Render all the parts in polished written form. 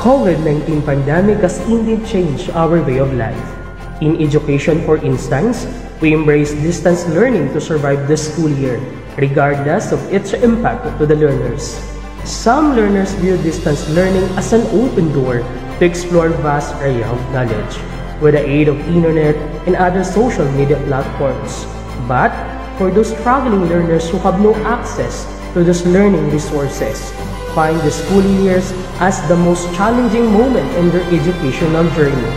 COVID-19 pandemic has indeed changed our way of life. In education, for instance, we embrace distance learning to survive the school year, regardless of its impact to the learners. Some learners view distance learning as an open door to explore vast area of knowledge with the aid of internet and other social media platforms. But for those struggling learners who have no access to those learning resources, find the school years as the most challenging moment in their educational journey.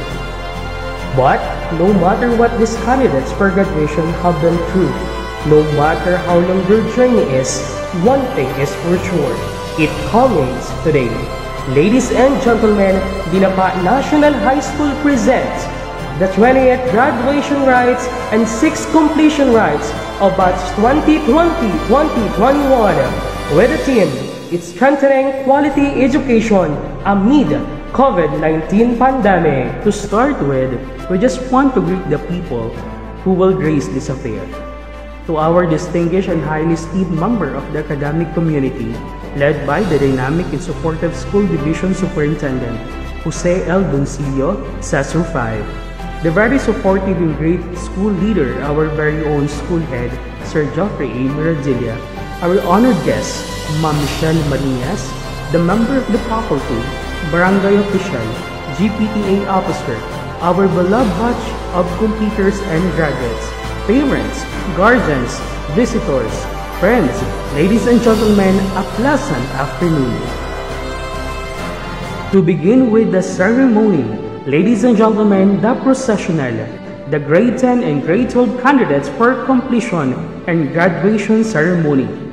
But no matter what these candidates for graduation have been through, no matter how long their journey is, one thing is for sure, it culminates today. Ladies and gentlemen, Dinapa National High School presents the 28th graduation rites and 6th completion rites of batch 2020-2021 with the theme, it's strengthening quality education amid COVID-19 pandemic. To start with, we just want to greet the people who will grace this affair. To our distinguished and highly esteemed member of the academic community, led by the dynamic and supportive School Division Superintendent, Jose L. Doncillo, Session 5. The very supportive and great school leader, our very own school head, Sir Geoffrey A. Miradilla, our honored guest, Ma'am Michelle Marinas, the member of the faculty, barangay official, GPTA officer, our beloved batch of completers and graduates, parents, guardians, visitors, friends, ladies and gentlemen, a pleasant afternoon. To begin with the ceremony, ladies and gentlemen, the processional, the grade 10 and grade 12 candidates for completion and graduation ceremony.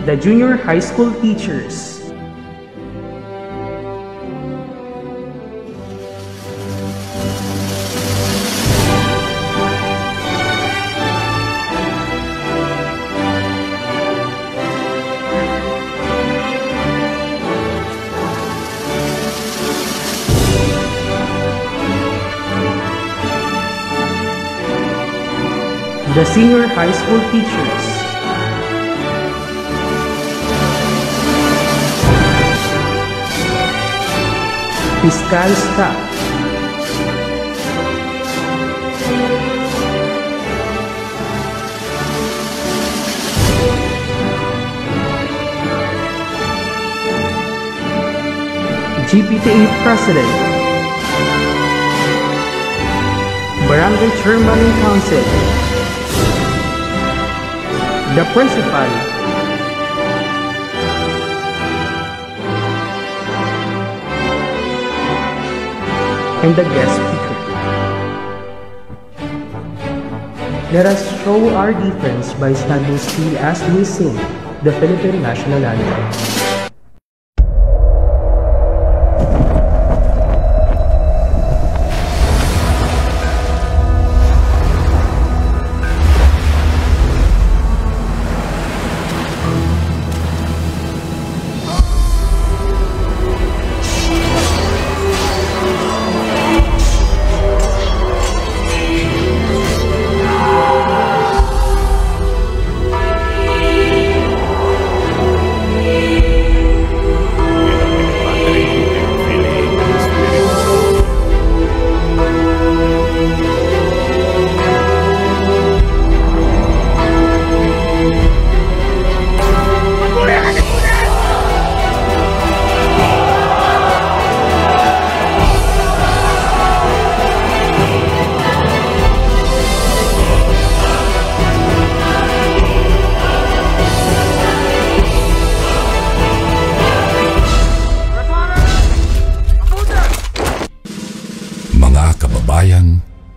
The junior high school teachers. The senior high school teachers. Fiscal staff. GPTA President, Barangay Chairman and Council, the Principal, and the guest speaker. Let us show our difference by standing still as we sing the Philippine National Anthem.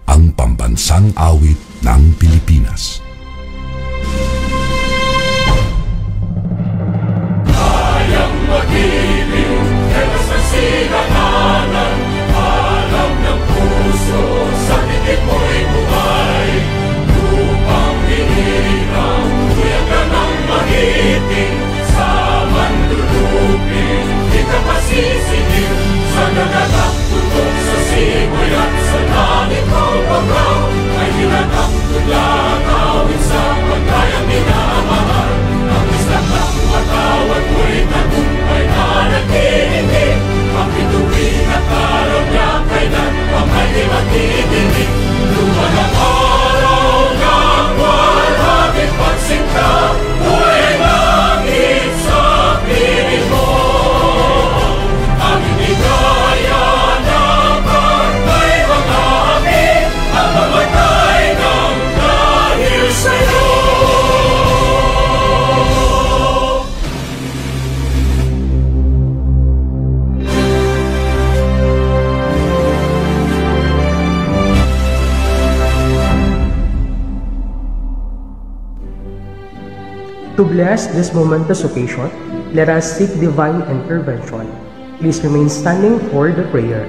Ang pambansang awit ng Pilipinas. To bless this momentous occasion, let us seek divine intervention. Please remain standing for the prayer.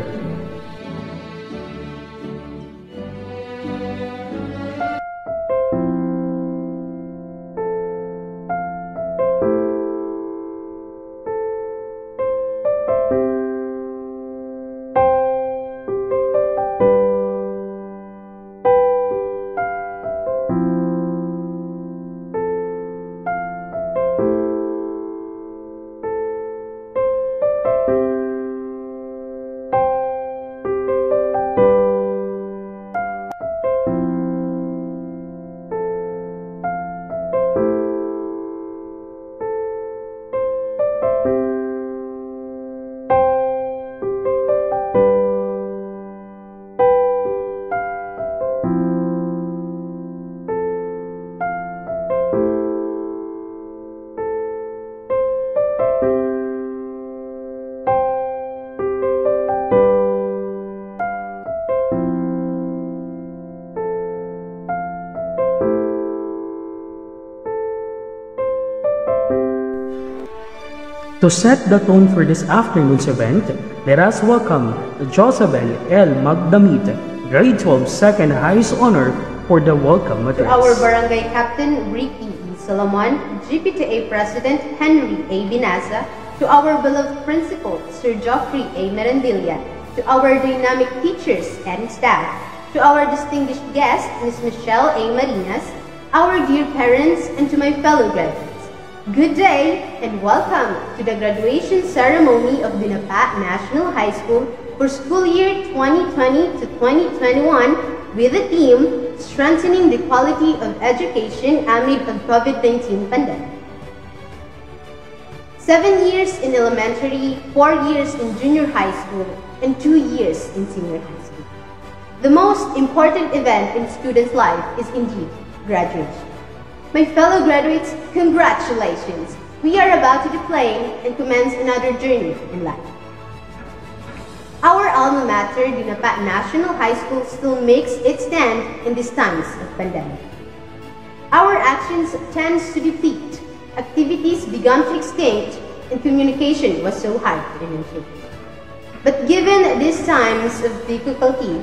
To set the tone for this afternoon's event, let us welcome Josabel L. Magdamit, Grade 12 Second Highest Honor for the welcome address. To our Barangay Captain Ricky E. Solomon, GPTA President Henry A. Binaza, to our beloved Principal Sir Geoffrey A. Merendilla, to our dynamic teachers and staff, to our distinguished guest, Ms. Michelle A. Marinas, our dear parents, and to my fellow graduates. Good day and welcome to the graduation ceremony of Dinapa National High School for school year 2020 to 2021 with the theme Strengthening the Quality of Education Amid the COVID-19 Pandemic. 7 years in elementary, 4 years in junior high school, and 2 years in senior high school. The most important event in students' life is indeed graduation. My fellow graduates, congratulations! We are about to deploy and commence another journey in life. Our alma mater, Dinapa National High School, still makes its stand in these times of pandemic. Our actions tends to deplete, activities began to extinct, and communication was so hard to initiate. But given these times of difficulty,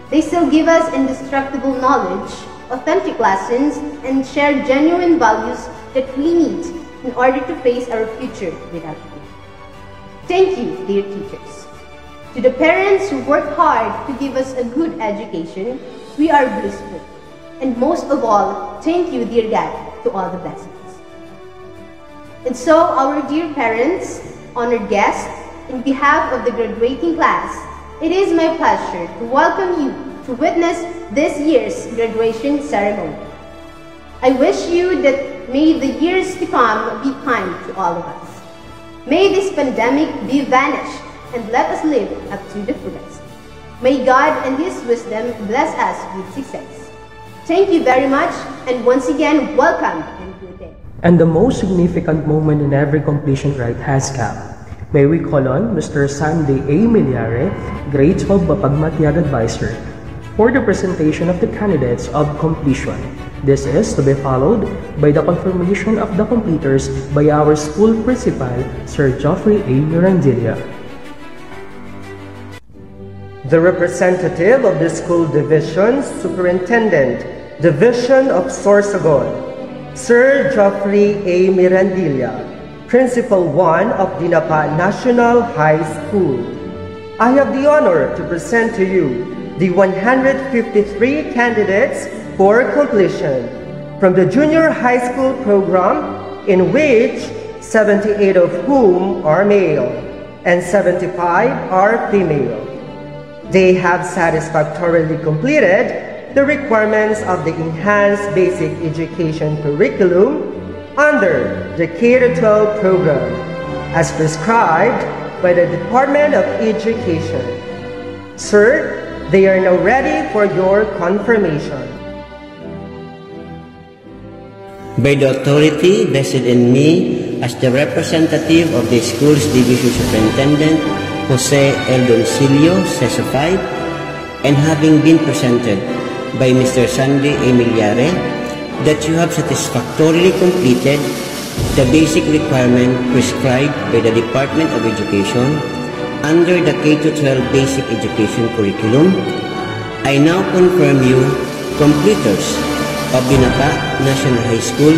they still give us indestructible knowledge, authentic lessons, and share genuine values that we need in order to face our future without fear. Thank you, dear teachers. To the parents who work hard to give us a good education, we are blissful. And most of all, thank you, dear God, to all the blessings. And so, our dear parents, honored guests, in behalf of the graduating class, it is my pleasure to welcome you to witness this year's graduation ceremony. I wish you that may the years to come be kind to all of us. May this pandemic be vanished and let us live up to the fullest. May God and His wisdom bless us with success. Thank you very much, and once again, welcome and good day. And the most significant moment in every completion rite has come. May we call on Mr. Sandy A. Miliare, Grade 12 Mapagmatyag Advisor, for the presentation of the candidates of completion. This is to be followed by the confirmation of the completers by our school principal, Sir Geoffrey A. Merendilla. The representative of the school division, Superintendent, Division of Sorsogon, Sir Geoffrey A. Merendilla, Principal 1 of Dinapa National High School. I have the honor to present to you the 153 candidates for completion from the junior high school program, in which 78 of whom are male and 75 are female. They have satisfactorily completed the requirements of the Enhanced Basic Education Curriculum under the K-12 program as prescribed by the Department of Education. Sir, they are now ready for your confirmation. By the authority vested in me as the representative of the school's division superintendent, Jose L. Doncillo, CESO 5, and having been presented by Mr. Sandy Emiliare, that you have satisfactorily completed the basic requirement prescribed by the Department of Education under the K-12 Basic Education Curriculum, I now confirm you completers of Binata National High School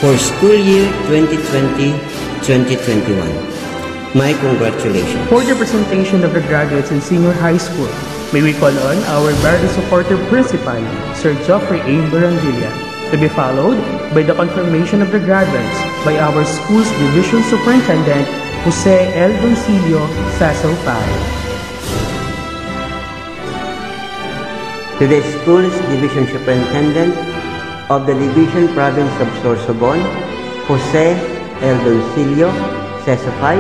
for school year 2020-2021. My congratulations. For the presentation of the graduates in senior high school, may we call on our very supportive principal, Sir Geoffrey A. Mirandilla, to be followed by the confirmation of the graduates by our school's division superintendent, Jose L. Doncillo, CESO 5. To the school's division superintendent of the Division Province of Sorsogon, Jose L. Doncillo, CESO 5,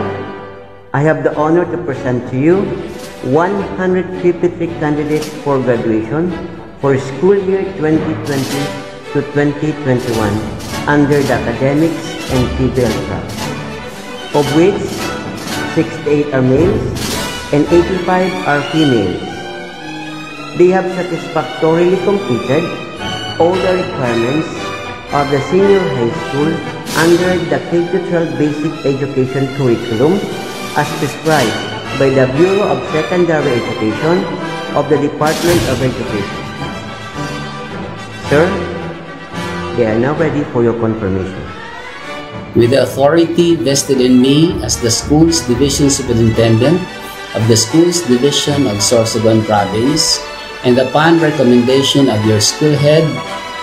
I have the honor to present to you 153 candidates for graduation for school year 2020 to 2021 under the academics and TVL track, of which 68 are males and 85 are females. They have satisfactorily completed all the requirements of the senior high school under the K-12 Basic Education Curriculum as prescribed by the Bureau of Secondary Education of the Department of Education. Sir, they are now ready for your confirmation. With the authority vested in me as the school's division superintendent of the school's division of Sorsogon Province, and upon recommendation of your school head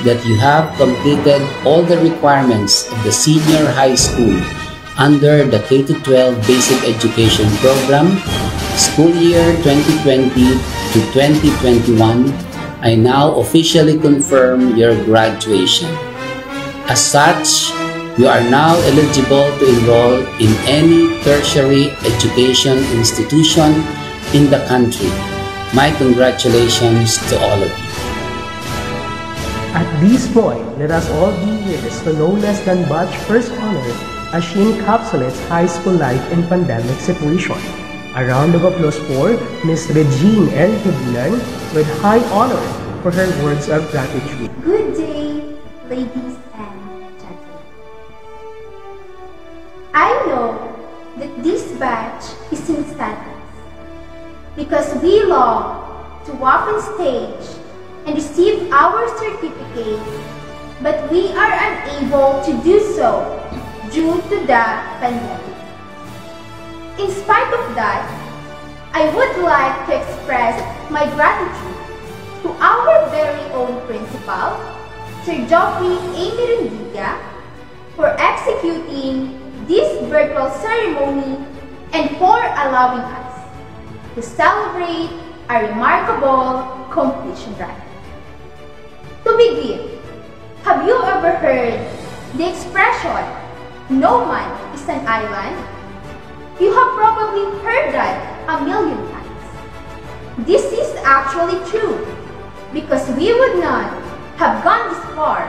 that you have completed all the requirements of the senior high school under the K-12 Basic Education Program, school year 2020 to 2021, I now officially confirm your graduation. As such, you are now eligible to enroll in any tertiary education institution in the country. My congratulations to all of you. At this point, let us all be witness to no less than batch first honor as she encapsulates high school life in pandemic situation. A round of applause for Ms. Regine L. Hibulan with high honor for her words of gratitude. Good day, ladies and gentlemen. I know that this batch is in sadness because we long to walk on stage and receive our certificate, but we are unable to do so due to the pandemic. In spite of that, I would like to express my gratitude to our very own principal, Sir Geoffrey A. Mirandilla, for executing this virtual ceremony and for allowing us to celebrate a remarkable completion drive. To begin, have you ever heard the expression, "No man is an island"? You have probably heard that a million times. This is actually true because we would not have gone this far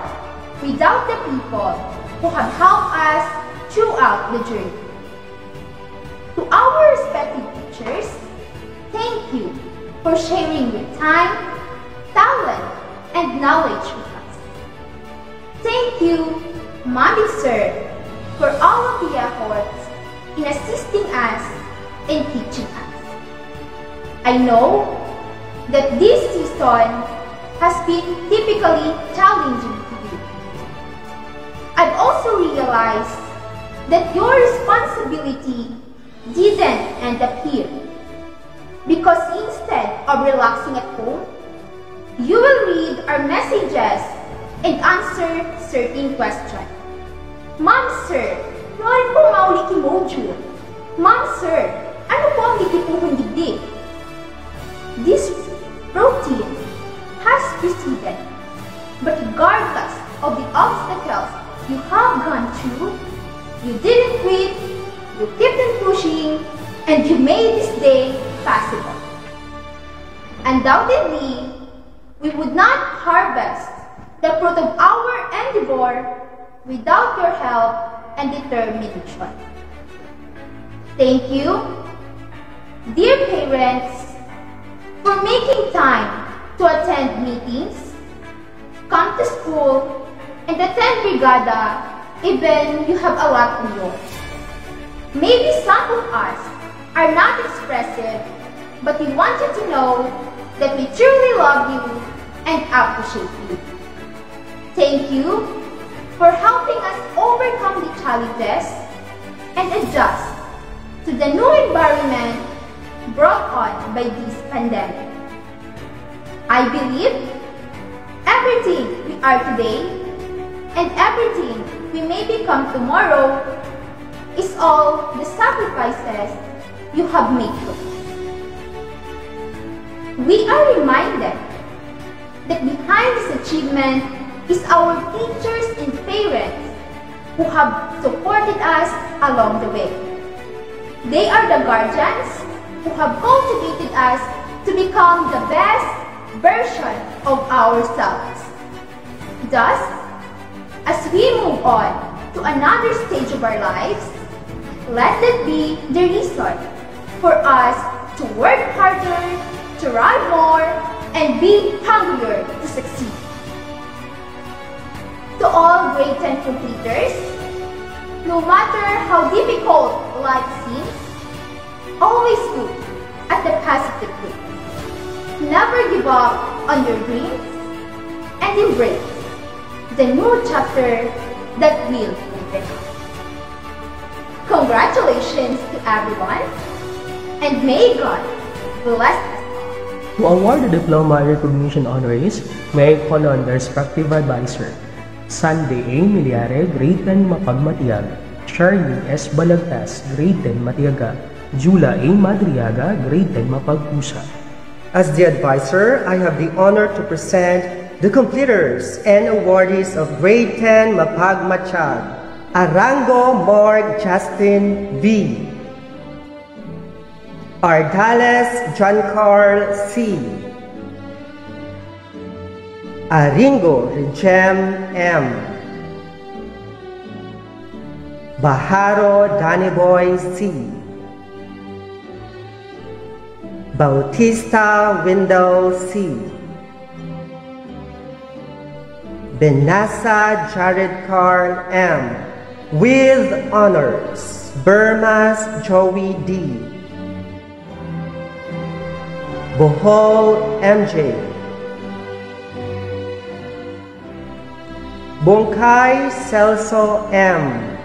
without the people who have helped us throughout the journey. To our respective teachers, thank you for sharing your time, talent, and knowledge with us. Thank you, Mommy Sir, for all of the efforts in assisting us and teaching us. I know that this season has been typically challenging to you. I've also realized that your responsibility didn't end up here, because instead of relaxing at home, You will read our messages and answer certain questions. Ma'am, sir, maaari po mauli ki module. Ma'am, sir, ano po ang litipuhong digdig? This routine has preceded, but regardless of the obstacles you have gone through, you didn't quit, you kept on pushing, and you made this day possible. Undoubtedly, we would not harvest the fruit of our endeavor without your help and determination. Thank you, dear parents, for making time to attend meetings, come to school, and attend Brigada even you have a lot on yours. Maybe some of us are not expressive, but we want you to know that we truly love you and appreciate you. Thank you for helping us overcome the challenges and adjust to the new environment brought on by this pandemic. I believe everything we are today and everything we may become tomorrow is all the sacrifices you have made for us. We are reminded that behind this achievement is our teachers and parents who have supported us along the way. They are the guardians who have cultivated us to become the best version of ourselves. Thus, as we move on to another stage of our lives, let that be the reason for us to work harder, to run more, and be hungrier to succeed. To all grade 10 completers, no matter how difficult life seems, always look at the positive things. Never give up on your dreams and embrace the new chapter that will open up. Congratulations to everyone, and may God bless us. To award the diploma and recognition honorees, may I call on the respective advisor. Sandy A. Miliare, Grade 10 Mapagmatiyag; Charlie S. Balagtas, Grade 10 Matiaga; Jula A. Madriaga, Grade 10 Mapagpusa. As the advisor, I have the honor to present the completers and awardees of Grade 10 Mapagmatiyag. Arango Morg Justin V. Ardales John Carl C. Aringo Regem M. Baharo Daniboy C. Bautista Wendell C. Benassa Jared Carl M. With honors, Burmas Joey D. Bohol MJ. Bongkai Celso M.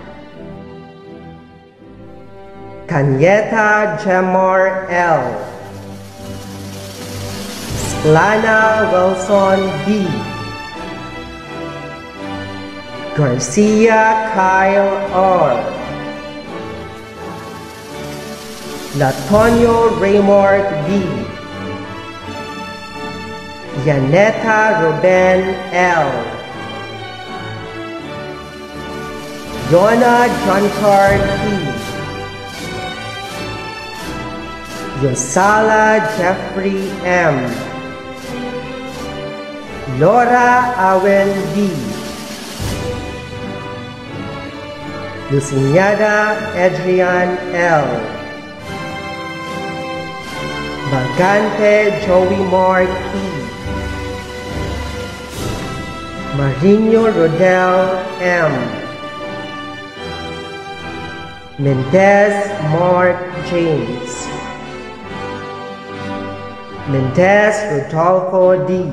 Canyeta Jamor L. Splana Wilson B. Garcia Kyle R. Latonio Raymond B. Yaneta Ruben L. Donna Johncard P. Yosala Jeffrey M. Laura Awen B. Lucignada Adrian L. Bagante Joey Mark E. Marino Rodel M. Mendez Mark James. Mendez Rodolfo D.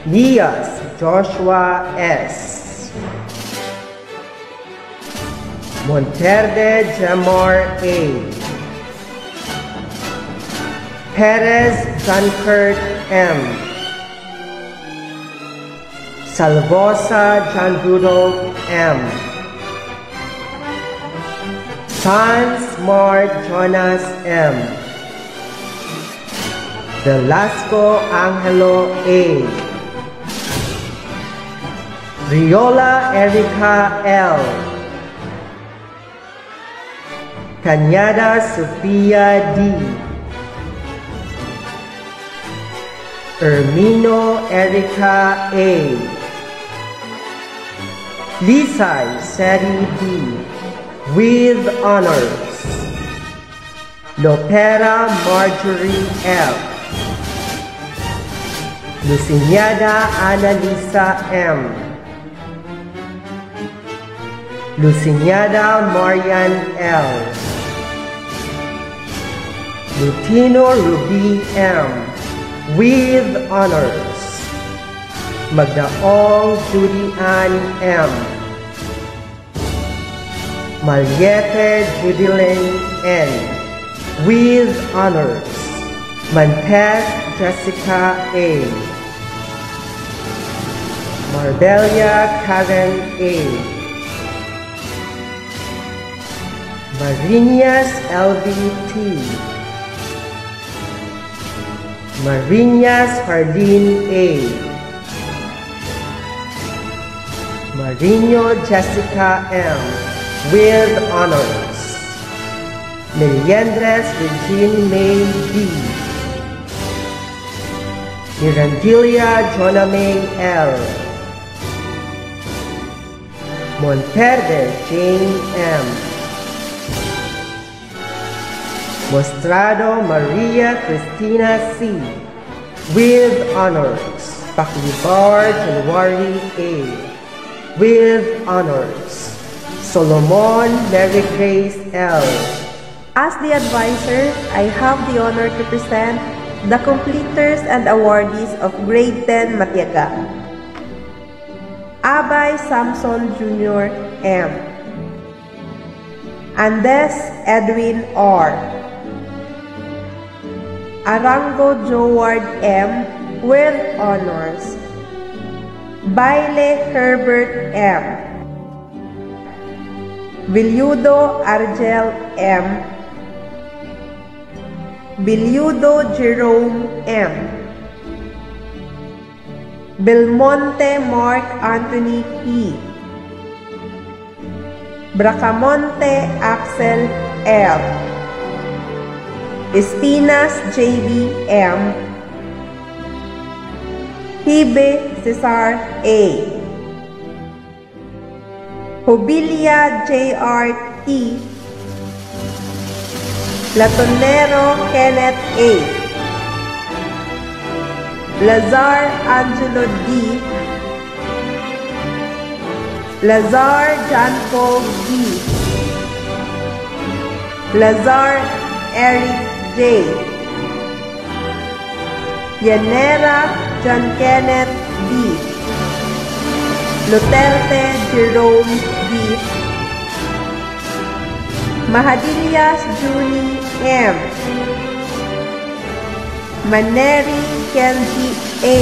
Nias Joshua S. Monterde Jamor A. Perez John Kurt M. Salvosa John Rudolph M. Sans Mark Jonas M. Velasco Angelo A. Riola Erica L. Cañada Sofia D. Ermino Erica A. Lisay Seri D. With honors. Lopera Marjorie L. Luciñada Annalisa M. Luciñada Marian L. Lutino Ruby M. With honors. Magdaong Judy Ann M. Mariette Judilyn N. With honors. Mantes Jessica A. Marbelia Karen A. Marinas LVT. Marinas Hardin A. Marino Jessica M. With honors. Meliendres Regine May D. Mirandilia Jonah May L. Monterde Jane M. Mostrado Maria Cristina C. With honors. Paclibar January A. With honors. Solomon Mary Grace L. As the advisor, I have the honor to present the completers and awardees of Grade 10 Matiaga. Abay Samson Jr. M. Andes Edwin R. Arango Joward M. With honors. Baile Herbert M. Villudo Argel M. Villudo Jerome M. Belmonte Mark Anthony P. Bracamonte Axel L. Espinas JB M. Hibe Cesar A. Hobilia J.R. T. Latonero Kenneth A. Lazar Angelo D. Lazar John Paul D. Lazar Eric J. Yanera John Kenneth D. Luterte Jerome D. Mahadillas Junie M. Maneri Kenji A.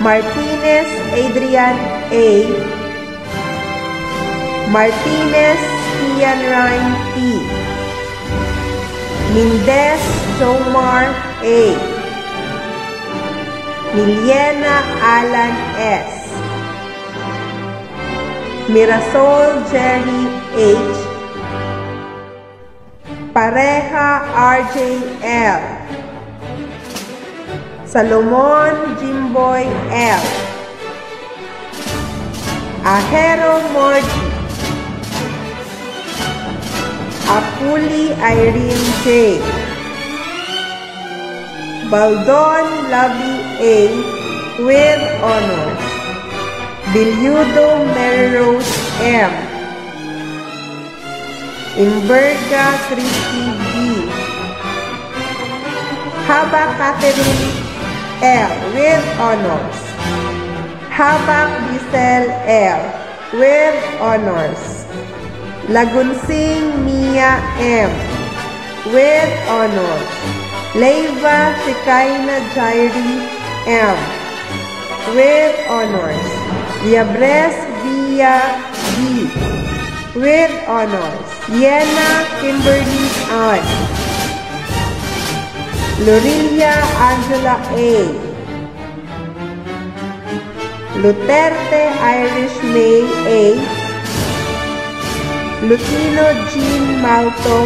Martinez Adrian A. Martinez Ian Ryan T. Mendez Jomar A. Miliena Alan S. Mirasol Jerry H. Pareja RJ L. Salomon Jimboy L. Ahero Mordi. Apuli Irene J. Baldon Labi A. With honors. Billudo Melrose M. Imberga Christy B. Habak Catherine L. With honors. Habak Giselle L. With honors. Lagunsing Mia M. With honors. Leiva Shekinah Jairi M. with honors. Liabres Villa B. with honors. Yena Kimberly Ann. Lorilia Angela A. Luterte Irish May A. Lutino Jean Malto.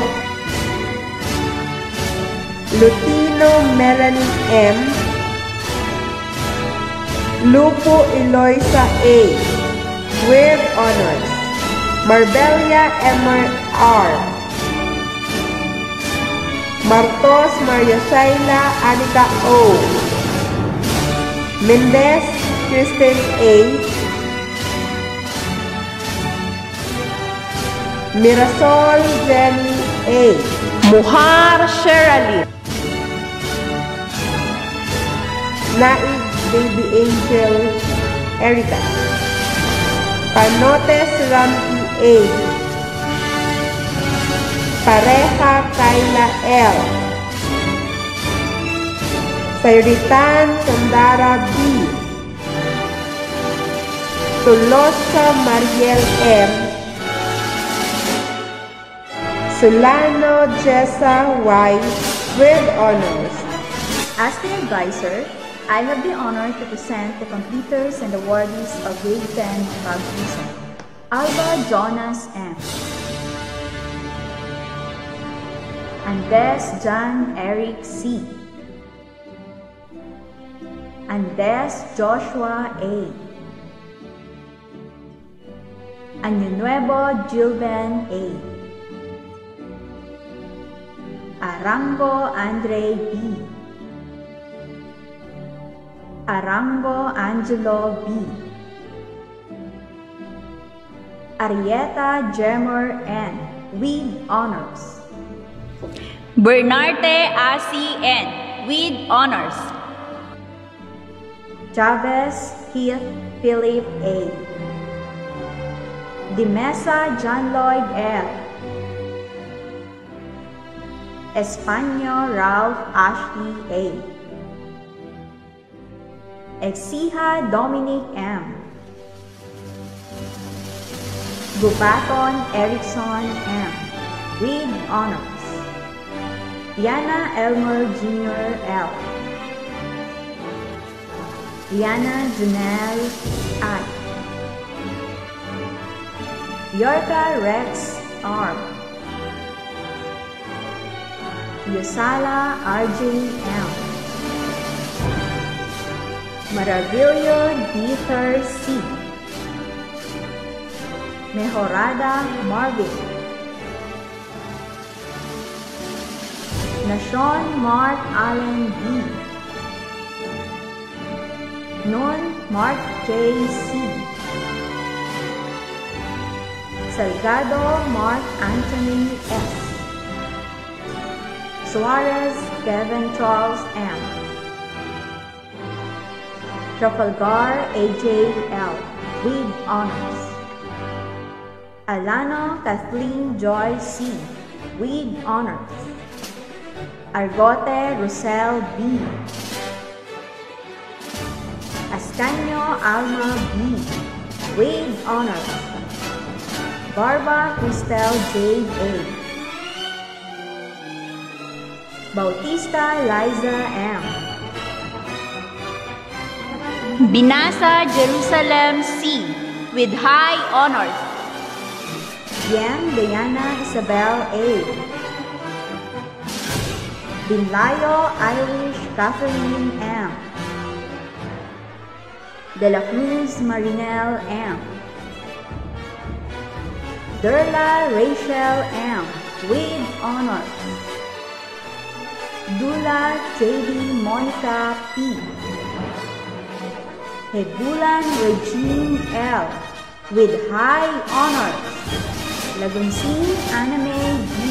Lutino Melanie M. Lupo Eloisa A. with honors. Marbelia Emmer R. Martos Maria Shaila Anika O. Mendez Kristen A. Mirasol Jenny A. Muhar Sheraline. Naig Baby Angel Erica. Panotes Rampi A. Pareja Kayla L. Sairitan Sandara B. Tolosa Mariel M. Solano Jessa Y. with honors. As the advisor, I have the honor to present the completers and awardees of Grade 10 Baptism. Alba Jonas M. Andes John Eric C. Andes Joshua A. Año Nuevo Gilben A. Arango Andre B. Arango Angelo B. Arieta Jemer N. with honors. Bernarte Asi N. with honors. Chavez Keith Philip A. Dimesa John Lloyd L. Españo Ralph Ashley A. Exija Dominic M. Gubaton Erickson M. with honors. Diana Elmer Jr. L. Diana Janelle I. Yorka Rex R. Yosala RJ M. Maravillo Dieter C. Mejorada Marvin. Nashon Mark Allen B. Non Mark J. C. Salgado Mark Anthony S. Suarez Kevin Charles M. Trafalgar AJ L. with honors. Alano Kathleen Joy C. with honors. Argote Rosel B. Ascanio Alma B. with honors. Barba Cristel J. A. Bautista Liza M. Binasa Jerusalem C. with high honors. Yan Diana Isabel A. Binlayo Irish Catherine M. De la Cruz Marinel M. Derla Rachel M. with honors. Dula J.D. Monica P. Hebulan Regine L. with high honors. Lagunsin Aname B.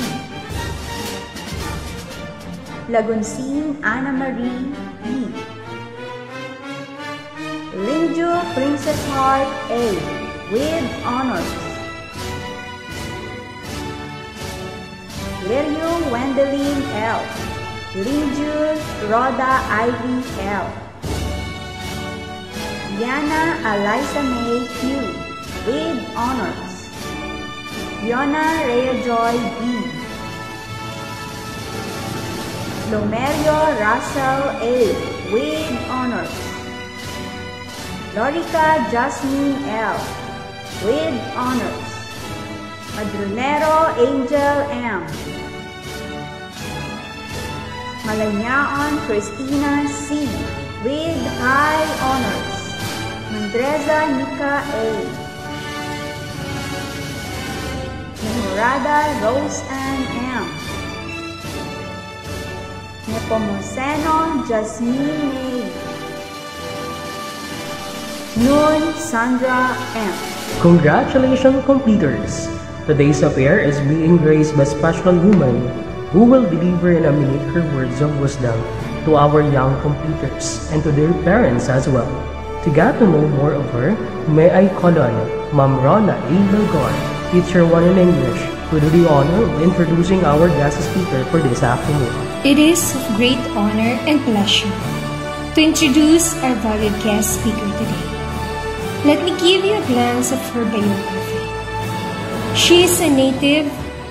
Lagunsin Anna Marie B. Linjo Princess Heart A. with honors. Lirio Wendeline L. Linjun Rhoda Ivy L. Diana Eliza May Q. with honors. Fiona Rhea Joy B. Lomerio Russell A. with honors. Lorica Jasmine L. with honors. Madronero Angel M. Malanyaon Christina C. with high honors. Mandreza Nika A. Memorada Rose Ann M. Nepomuceno Jasmine May. Noon Sandra M. Congratulations, completers! Today's affair is being graced by special woman who will deliver in a minute her words of wisdom to our young completers and to their parents as well. To get to know more of her, may I call on Ma'am Rona A. Melgar, Teacher 1 in English, to do the honor of introducing our guest speaker for this afternoon. It is of great honor and pleasure to introduce our valued guest speaker today. Let me give you a glance of her biography. She is a native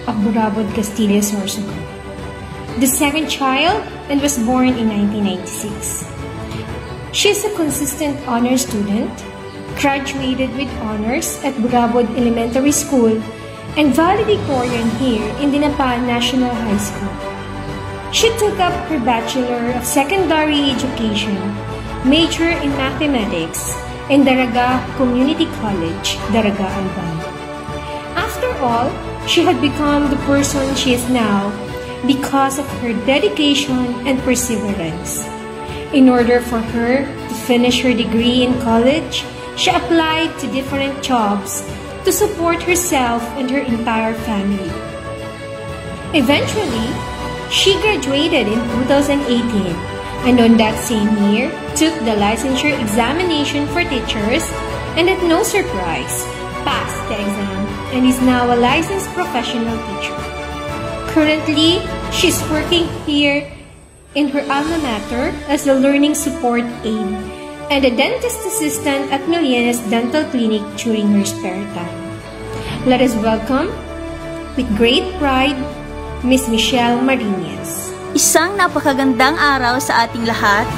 of Burabod, Castilla, Sorsogon, the second child, and was born in 1996. She is a consistent honor student, graduated with honors at Burabod Elementary School and valedictorian here in Dinapan National High School. She took up her Bachelor of Secondary Education, major in Mathematics, in Daraga Community College, Daraga, Albay. After all, she had become the person she is now because of her dedication and perseverance. In order for her to finish her degree in college, she applied to different jobs to support herself and her entire family. Eventually, she graduated in 2018 and on that same year took the licensure examination for teachers and at no surprise, passed the exam and is now a licensed professional teacher. Currently, she's working here in her alma mater as a learning support aide and a dentist assistant at Milienes Dental Clinic during her spare time. Let us welcome, with great pride, Miss Michelle Marinas. Isang napakagandang araw sa ating lahat,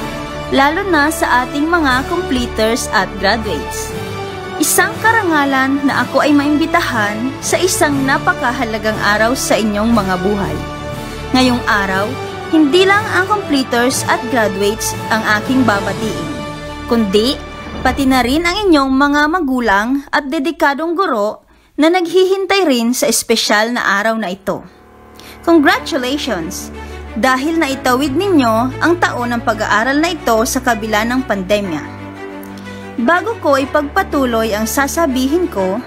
lalo na sa ating mga completers at graduates. Isang karangalan na ako ay maimbitahan sa isang napakahalagang araw sa inyong mga buhay. Ngayong araw, hindi lang ang completers at graduates ang aking babatiin, kundi pati na rin ang inyong mga magulang at dedikadong guro na naghihintay rin sa espesyal na araw na ito. Congratulations! Dahil naitawid ninyo ang taon ng pag-aaral na ito sa kabila ng pandemya. Bago ko ipagpatuloy ang sasabihin ko,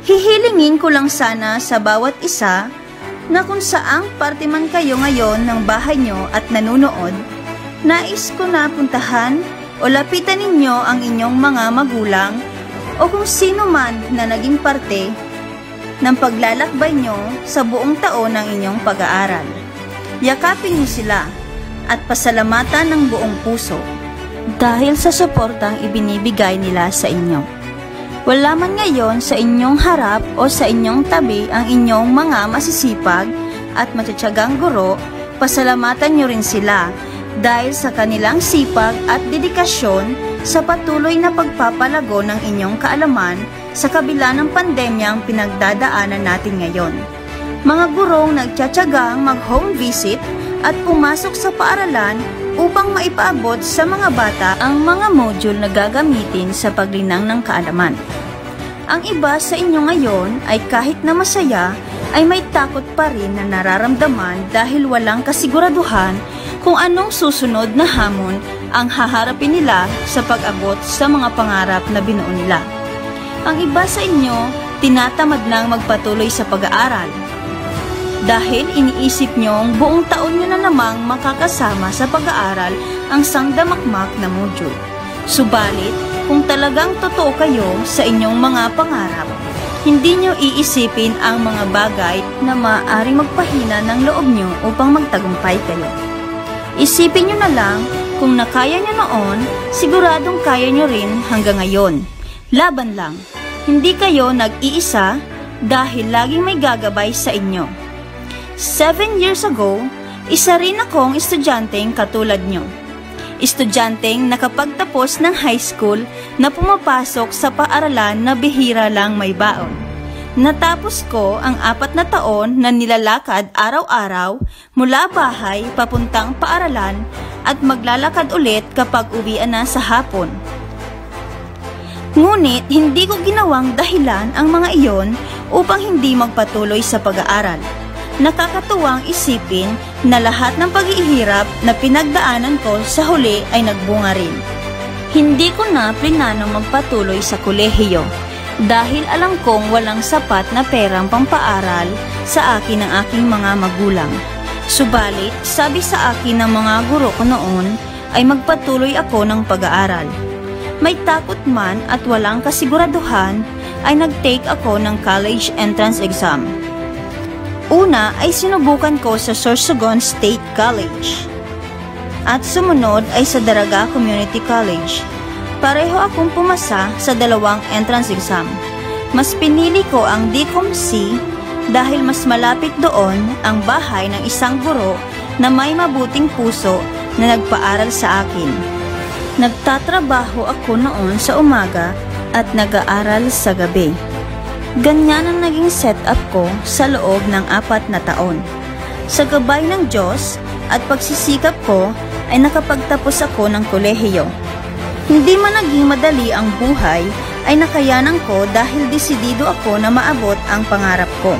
hihilingin ko lang sana sa bawat isa na kung saang parte man kayo ngayon ng bahay nyo at nanunood, nais ko na puntahan o lapitan ninyo ang inyong mga magulang o kung sino man na naging parte ng paglalakbay nyo sa buong taon ng inyong pag-aaral. Yakapin niyo sila at pasalamatan ng buong puso dahil sa suportang ibinibigay nila sa inyo. Wala man ngayon sa inyong harap o sa inyong tabi ang inyong mga masisipag at matitiyagang guro, pasalamatan niyo rin sila dahil sa kanilang sipag at dedikasyon sa patuloy na pagpapalago ng inyong kaalaman sa kabila ng pandemyang pinagdadaanan natin ngayon. Mga gurong nagtsatsagang mag-home visit at pumasok sa paaralan upang maipaabot sa mga bata ang mga module na gagamitin sa paglinang ng kaalaman. Ang iba sa inyo ngayon ay kahit na masaya ay may takot pa rin na nararamdaman dahil walang kasiguraduhan kung anong susunod na hamon ang haharapin nila sa pag-abot sa mga pangarap na binuo nila. Ang iba sa inyo tinatamad nang magpatuloy sa pag-aaral dahil iniisip nyong buong taon nyo na namang makakasama sa pag-aaral ang sangdamakmak na module. Subalit, kung talagang totoo kayo sa inyong mga pangarap, hindi nyo iisipin ang mga bagay na maaaring magpahina ng loob nyo upang magtagumpay kayo. Isipin nyo na lang, kung nakaya nyo noon, siguradong kaya nyo rin hanggang ngayon. Laban lang. Hindi kayo nag-iisa dahil laging may gagabay sa inyo. 7 years ago, isa rin akong estudyanteng katulad nyo. Estudyanteng nakapagtapos ng high school na pumapasok sa paaralan na bihira lang may baon. Natapos ko ang 4 na taon na nilalakad araw-araw mula bahay papuntang paaralan at maglalakad ulit kapag uwian na sa hapon. Ngunit hindi ko ginawang dahilan ang mga iyon upang hindi magpatuloy sa pag-aaral. Nakakatuwang isipin na lahat ng paghihirap na pinagdaanan ko sa huli ay nagbunga rin. Hindi ko na plinano magpatuloy sa kolehiyo dahil alam kong walang sapat na perang pampaaral sa akin ng aking mga magulang. Subalit, sabi sa akin ng mga guro ko noon ay magpatuloy ako ng pag-aaral. May takot man at walang kasiguraduhan ay nag-take ako ng college entrance exam. Una ay sinubukan ko sa Sorsogon State College at sumunod ay sa Daraga Community College. Pareho akong pumasa sa 2 entrance exam. Mas pinili ko ang DCOM-C dahil mas malapit doon ang bahay ng isang guro na may mabuting puso na nagpaaral sa akin. Nagtatrabaho ako noon sa umaga at nag-aaral sa gabi. Ganyan ang naging setup ko sa loob ng 4 na taon. Sa gabay ng Diyos at pagsisikap ko ay nakapagtapos ako ng kolehiyo. Hindi man naging madali ang buhay ay nakayanan ko dahil desidido ako na maabot ang pangarap ko.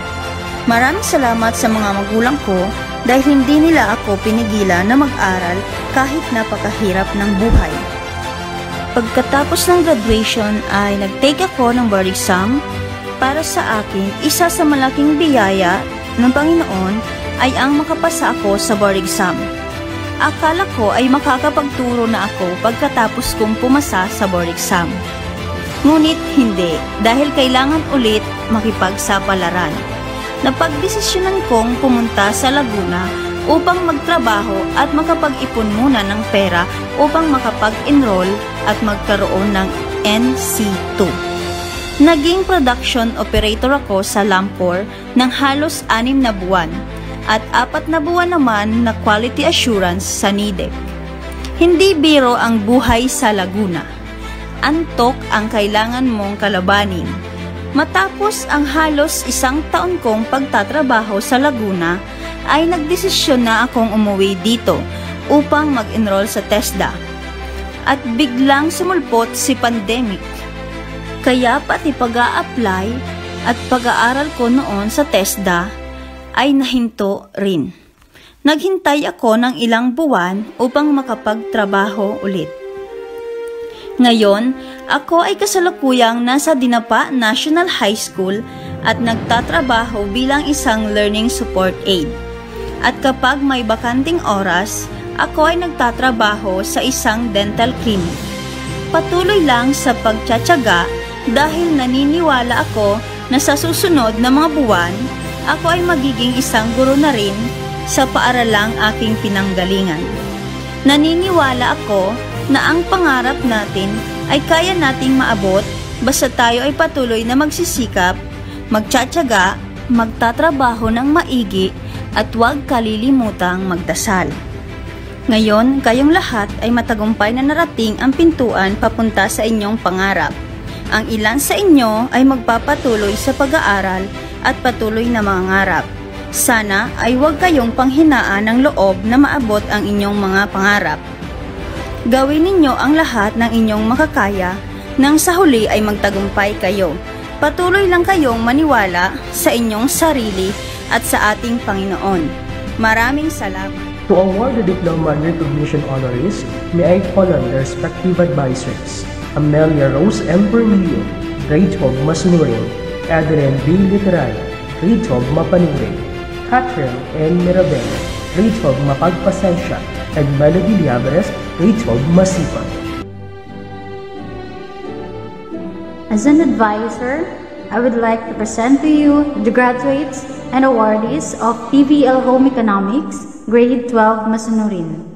Maraming salamat sa mga magulang ko dahil hindi nila ako pinigilan na mag-aral kahit napakahirap ng buhay. Pagkatapos ng graduation ay nag-take ako ng board exam. Para sa akin, isa sa malaking biyaya ng Panginoon ay ang makapasa ako sa board exam. Akala ko ay makakapagturo na ako pagkatapos kong pumasa sa board exam. Ngunit hindi, dahil kailangan ulit makipagsapalaran. Napagdesisyonan kong pumunta sa Laguna upang magtrabaho at makapag-ipon muna ng pera upang makapag-enroll at magkaroon ng NC2. Naging production operator ako sa Lampor ng halos 6 na buwan at 4 na buwan naman na quality assurance sa NIDEC. Hindi biro ang buhay sa Laguna. Antok ang kailangan mong kalabanin. Matapos ang halos 1 taon kong pagtatrabaho sa Laguna, ay nagdesisyon na akong umuwi dito upang mag-enroll sa TESDA. At biglang sumulpot si pandemic. Kaya pati pag-a-apply at pag-aaral ko noon sa TESDA ay nahinto rin. Naghintay ako ng ilang buwan upang makapagtrabaho ulit. Ngayon, ako ay kasalukuyang nasa Dinapa National High School at nagtatrabaho bilang isang learning support aide. At kapag may bakanting oras, ako ay nagtatrabaho sa isang dental clinic. Patuloy lang sa pagtsatsaga dahil naniniwala ako na sa susunod na mga buwan, ako ay magiging isang guro na rin sa paaralang aking pinanggalingan. Naniniwala ako na ang pangarap natin ay kaya nating maabot basta tayo ay patuloy na magsisikap, magtsatsaga, magtatrabaho ng maigi at huwag kalilimutang magdasal. Ngayon, kayong lahat ay matagumpay na narating ang pintuan papunta sa inyong pangarap. Ang ilan sa inyo ay magpapatuloy sa pag-aaral at patuloy na mangarap. Sana ay huwag kayong panghinaan ng loob na maabot ang inyong mga pangarap. Gawin ninyo ang lahat ng inyong makakaya nang sa huli ay magtagumpay kayo. Patuloy lang kayong maniwala sa inyong sarili at sa ating Panginoon. Maraming salamat. To award the Diploma and Recognition Honorees, may I call on the respective advisors: Amelia Rose M. Bernillo, Grade 12 Masunurin; Adrian B. Literay, Grade 12 Mapanurin; Catherine N. Mirabel, Grade 12 Mapagpasensya; and Melody Liabres, Grade 12 Masipan. As an advisor, I would like to present to you the graduates and awardees of PVL Home Economics, Grade 12 Masunurin.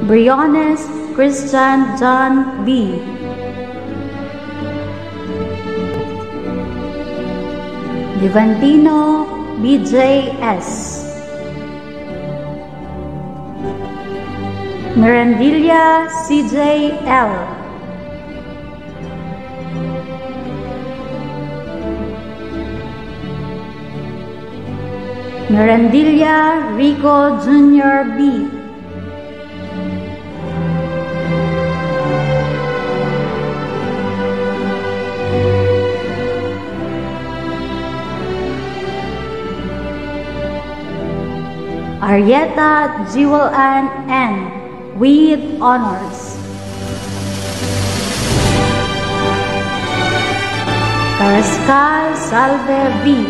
Briones Christian John B. Devantino BJS. Mirandilla CJL. Mirandilla Rico Jr. B. Arietta Jewel Ann N. with honors. Carrascal Salve V.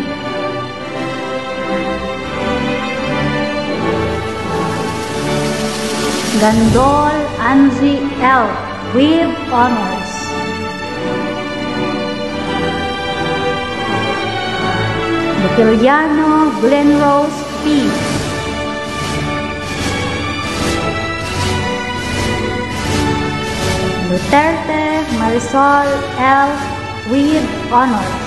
Gandol Angie L. with honors. Butiliano Glenrose P. Duterte Marisol L. with honors.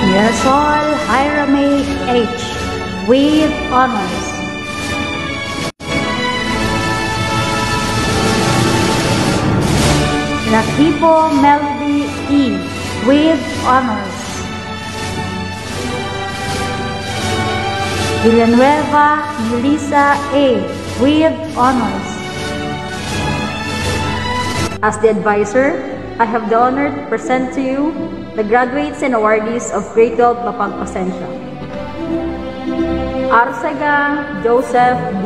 Mirasol Jairame H. with honors. Rakipo Melody E. with honors. Villanueva Melissa A. with honors. As the advisor, I have the honor to present to you the graduates and awardees of Grade 12 Mapagpasensya. Arcega Joseph B.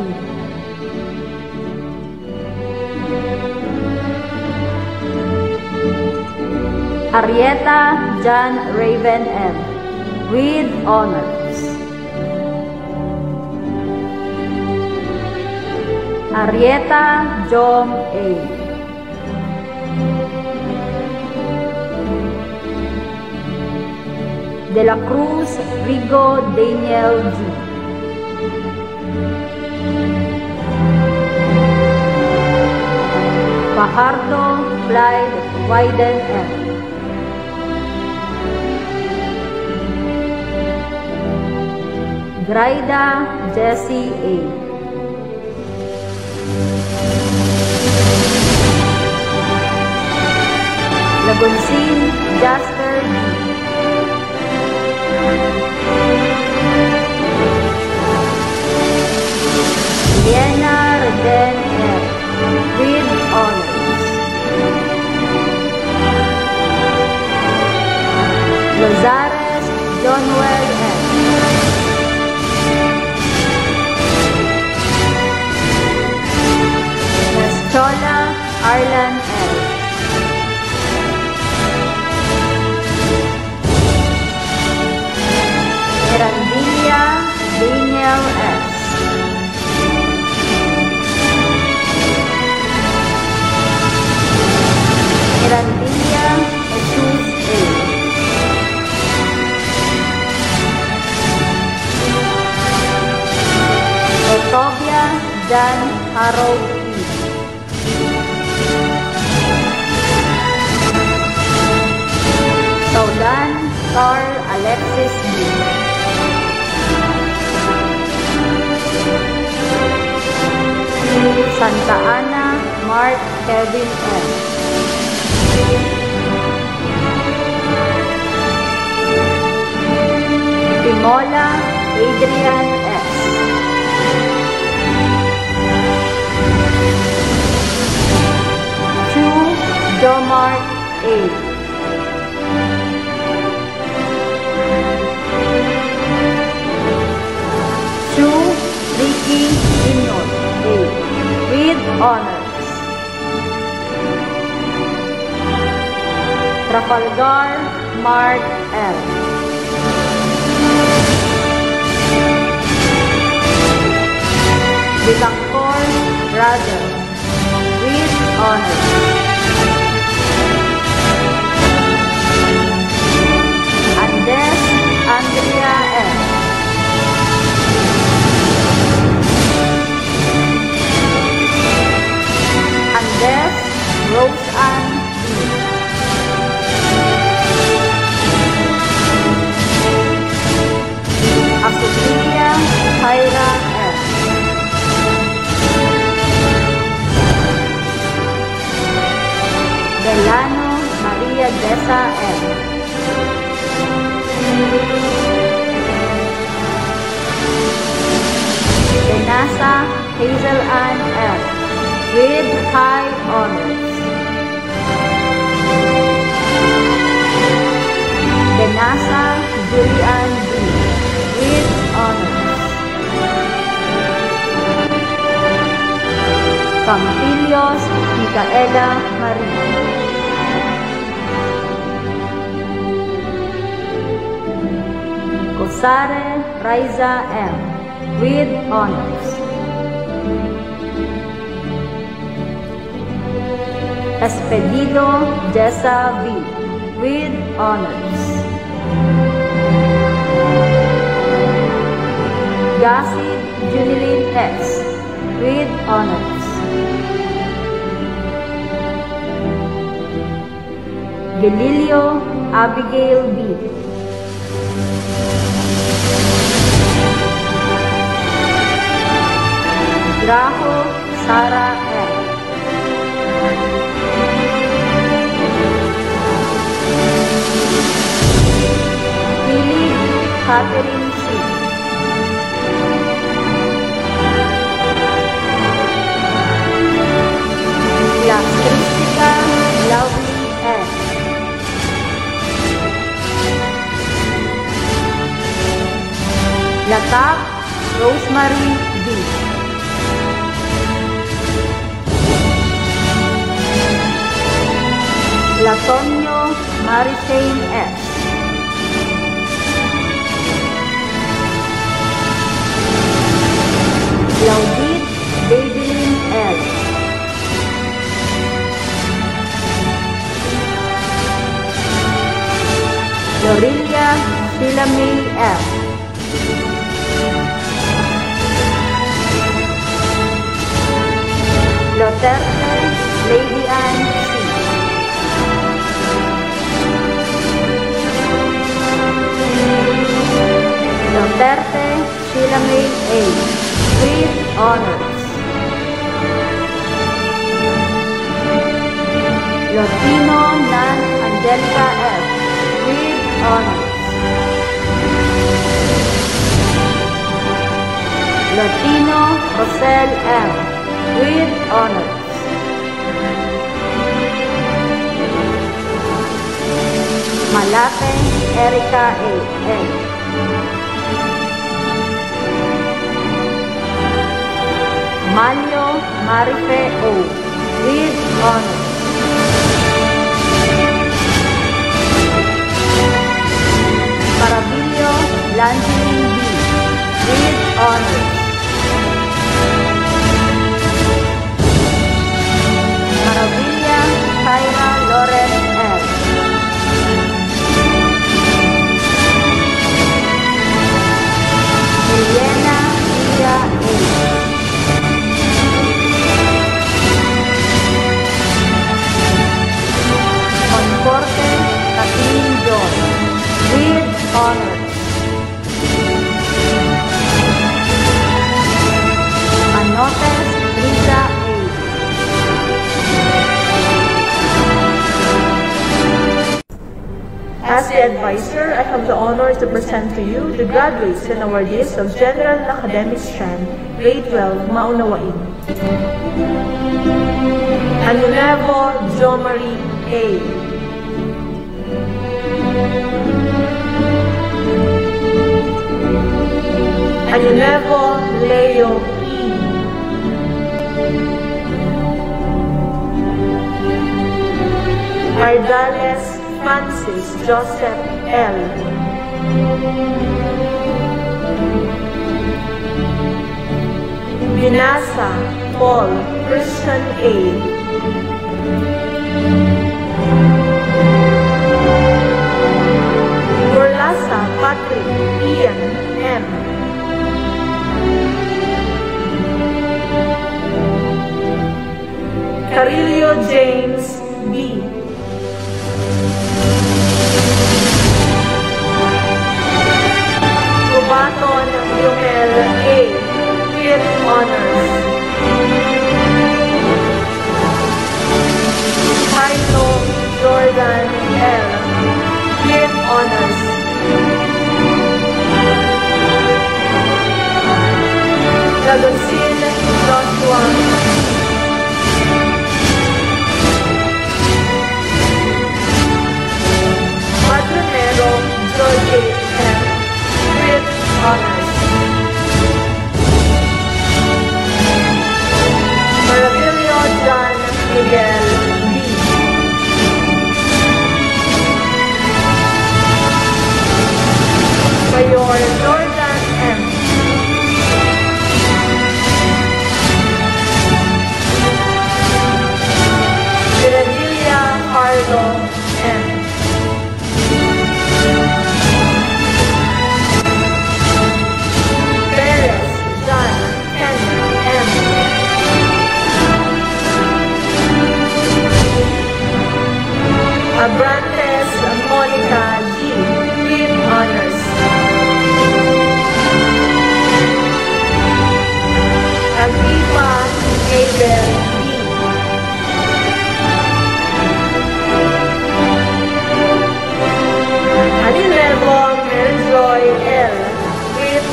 Arietta John Raven M. with honors. Arietta Jom A. De la Cruz Rigo Daniel G. Fajardo Clyde Wyden M. Graida Jessie A. Lagonsin Jasper B. Liena Reden F. with honors. Lozares Johnwell F. Neschola Arlan L. Mirandilla Daniel S. Mirandilla Jesus A. Otobia Jan Harold E. Saudan Carl Alexis B. Santa Ana Mark Kevin M. Timola Adrian S. Chu Jomart A. Chu Ricky Inot A. with honors. Trafalgar Mark L. Bilangkor Brother with honors. Andes Andrea M. Liza M. Benasa Hazel Ann F. with high honors. Benasa Julian B. with honors. Campilios Micaela Marie. Cosare Raiza M. with honors. Espedido Jessa V. with honors. Gasid Junilin S. with honors. Galileo Abigail B. Graho Sara M. Philip Catherine C. La Cristica Lovely S. Latap Rosemary B. Latonio Maricene S. Laudit Babylin L. Lorilia Sheila May F. Loterte Lady Ann C. Loterte Sheila May A. with honors. Lotino Nan Angelica F. with honors. Lotino Rosel M. with honors. Malate Erica A. N. Manyo Marife O. with honors. Parabilio Langeline B. with honors. Maravilla Kyra Lawrence L. Eliana Lia A. Conforte Kathleen John with honors. Anotes Lisa A. As the advisor, I have the honor to present to you the graduates and awardees of General Academic Strand, Grade 12, Maunawain. Anunevo Jomari A. Anunevo Leo E. Ardales Francis Joseph L. Binasa Paul Christian A. Gorlasa Patrick Ian M. Carillo James B. Rubaton Yumel A. with honors.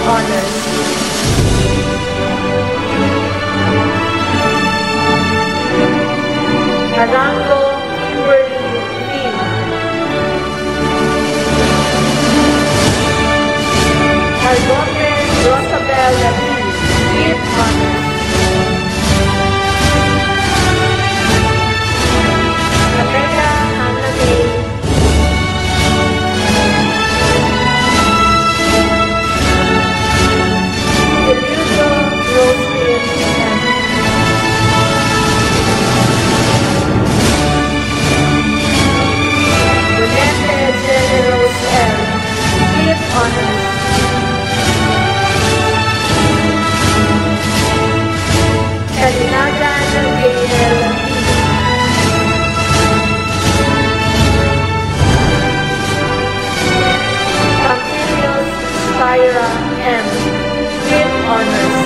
Honors. Arango Kimberly Lim. Albote Rosabel Lee, with honors. Rebecca Hannah May. Deludo Roselyn M. Renette Generous L, with honors. Kalinagan Gabriel P. Campilius Spira M, with honors.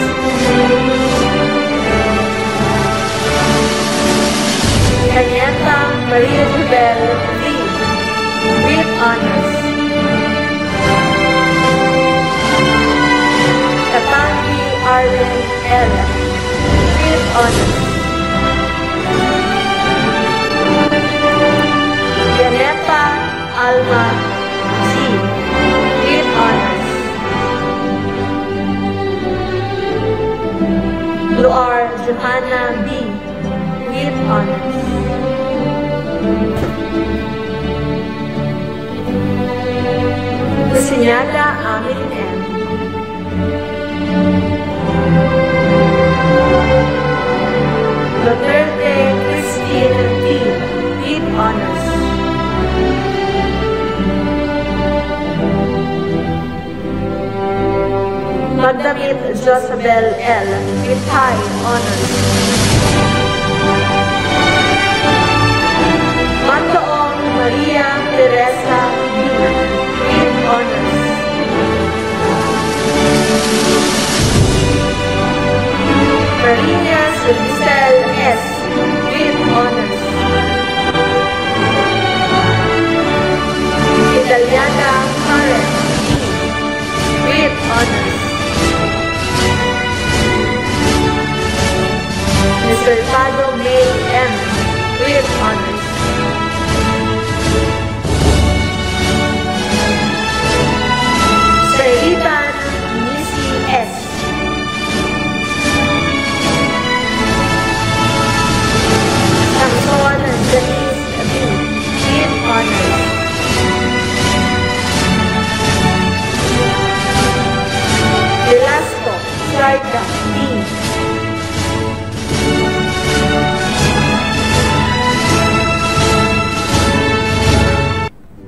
Canieta Maria Jubel V, with honors. Katangi Arlen L, with honors. Janeta Alma G, with honors. Luar Johanna B, with honors. Kusinyada Amin M. Duterte Christine T, with honors. Magdamit Josabel L, with high honors. Mandoong Maria Teresa B, with honors. Marinas Giselle S, with honors. Italiana Karen E, with honors. Mr. Pado May M, with honors. Saitan Nisi S. Samson Denise B, with honors. Velasco Sarda D.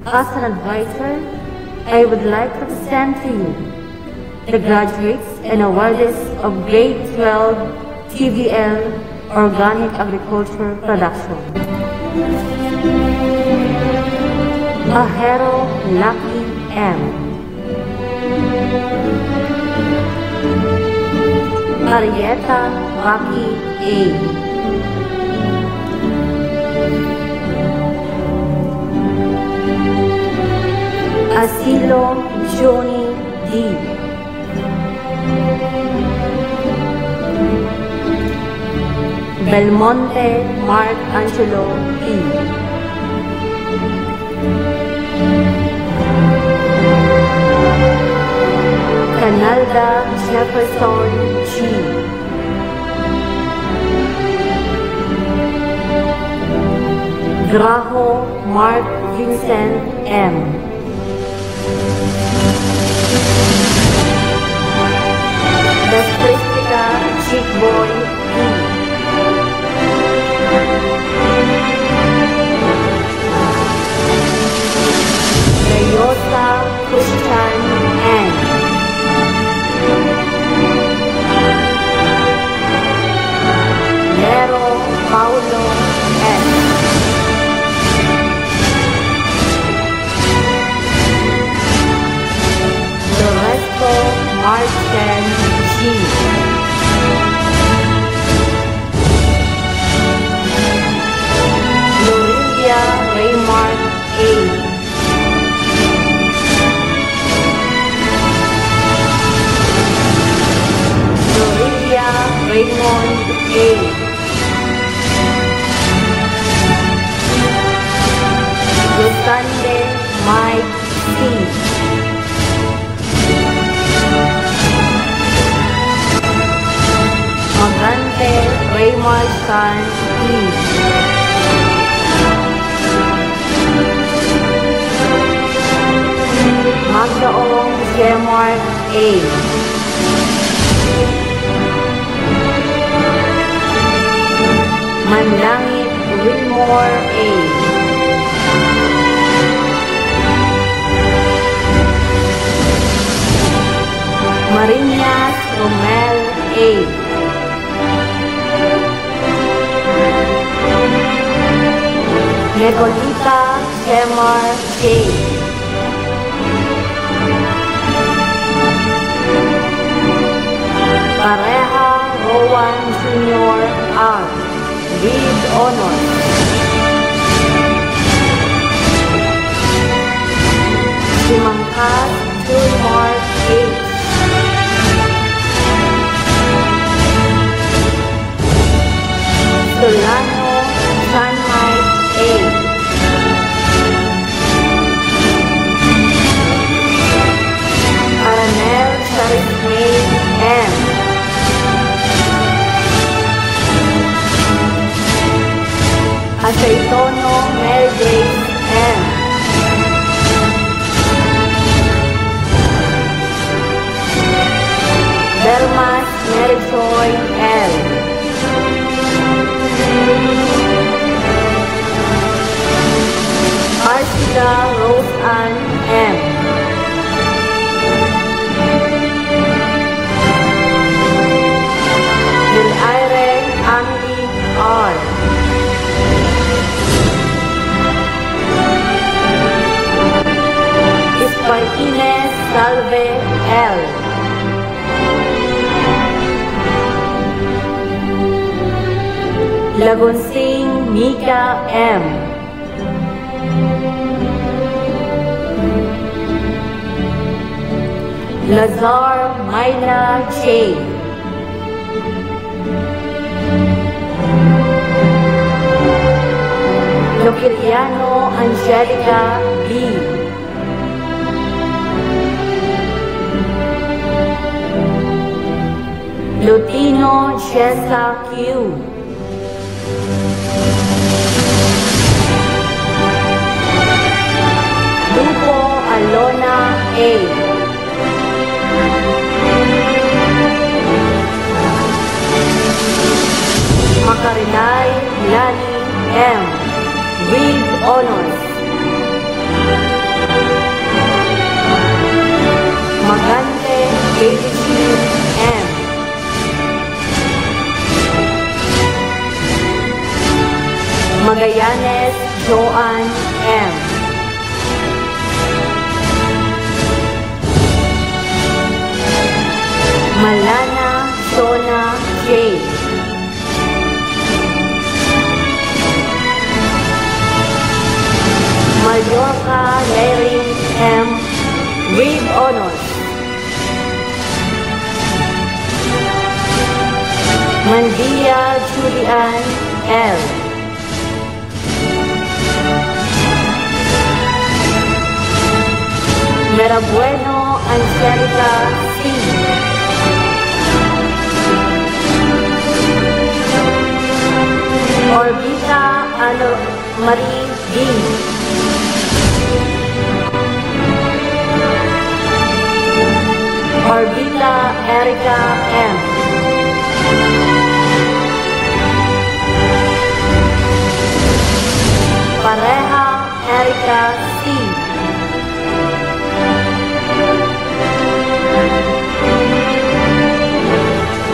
As an advisor, I would like to present to you the graduates and awardees of Grade 12 TVL Organic Agriculture Production. Ahero Lucky M. Marietta Rocky A. Asilo Johnny D. Belmonte Mark Angelo E. Canalda Jefferson G. Graho Mark Vincent M. Despristica Chick Boy E. Toyota Christian N. Nero Paulo S. Loresco Martin G. Lorindia Raymart A. Magante Raymond San E. Magdaong Gemart A. Manlangit Wilmore A. Marinas Romel A. Necolita Gemar A. Pareha Rowan Jr. R. with honors. Simangkat Tulmark H. Solano Sanmai A. Aranel Charismay M. Aceitono Melday M. Delmas Merijoy L. Arcida Rose Ann M. Del Aire Amli R. Ispartines Salve L. Lagonsing Mika M. Lazar Myla Che. Lokiriano Angelica B. Lutino Chesa Q. Lupo Alona A. Makarinay Lani M. with honors. Magante ABC M. Magallanes Joan M. Malana Shona J. Mallorca Larry M. with honors. Mandia Julian L. Merabueno Angelica C. Orbita Ano Marie D. Orbita Erica M. Pareha Erica C.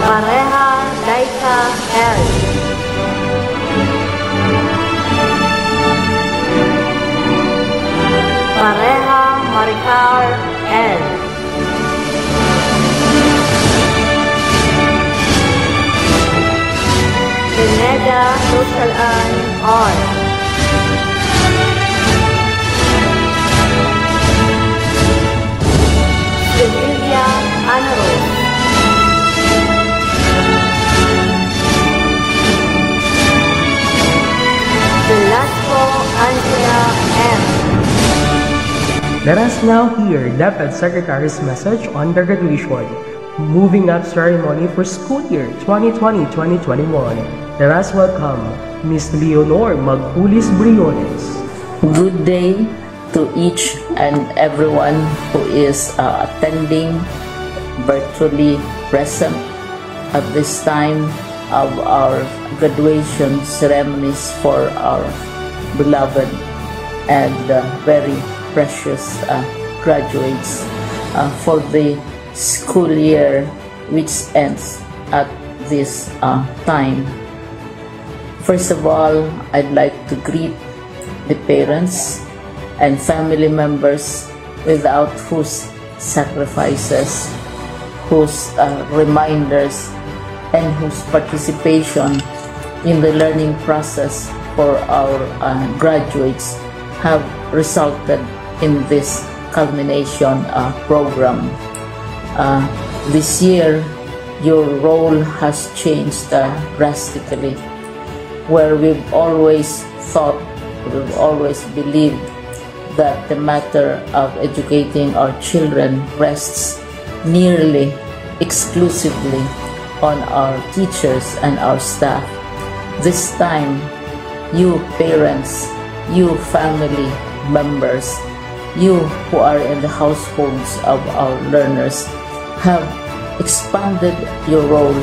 Pareha Daika L. Pareha Maricar L. Pineda Lusalan R. Sevilla Anaros. Velasco Angela M. Let us now hear DepEd Secretary's message on the graduation, moving up ceremony for school year 2020-2021. Let us welcome Ms. Leonor Magpulis Briones. Good day to each and everyone who is attending virtually present at this time of our graduation ceremonies for our beloved and very precious graduates for the school year which ends at this time. First of all, I'd like to greet the parents and family members without whose sacrifices, whose reminders, and whose participation in the learning process for our graduates have resulted in this culmination program. This year, your role has changed drastically, where we've always thought, we've always believed that the matter of educating our children rests nearly exclusively on our teachers and our staff. This time, you parents, you family members, you who are in the households of our learners have expanded your role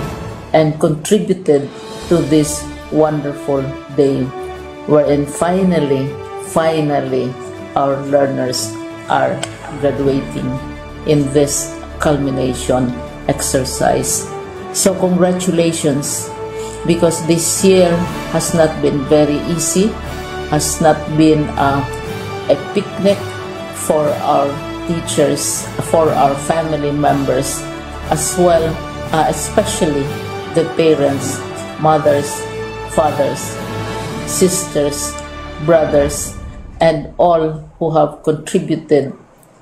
and contributed to this wonderful day wherein finally our learners are graduating in this culmination exercise. So congratulations, because this year has not been very easy, has not been a picnic for our teachers, for our family members, as well, especially the parents, mothers, fathers, sisters, brothers, and all who have contributed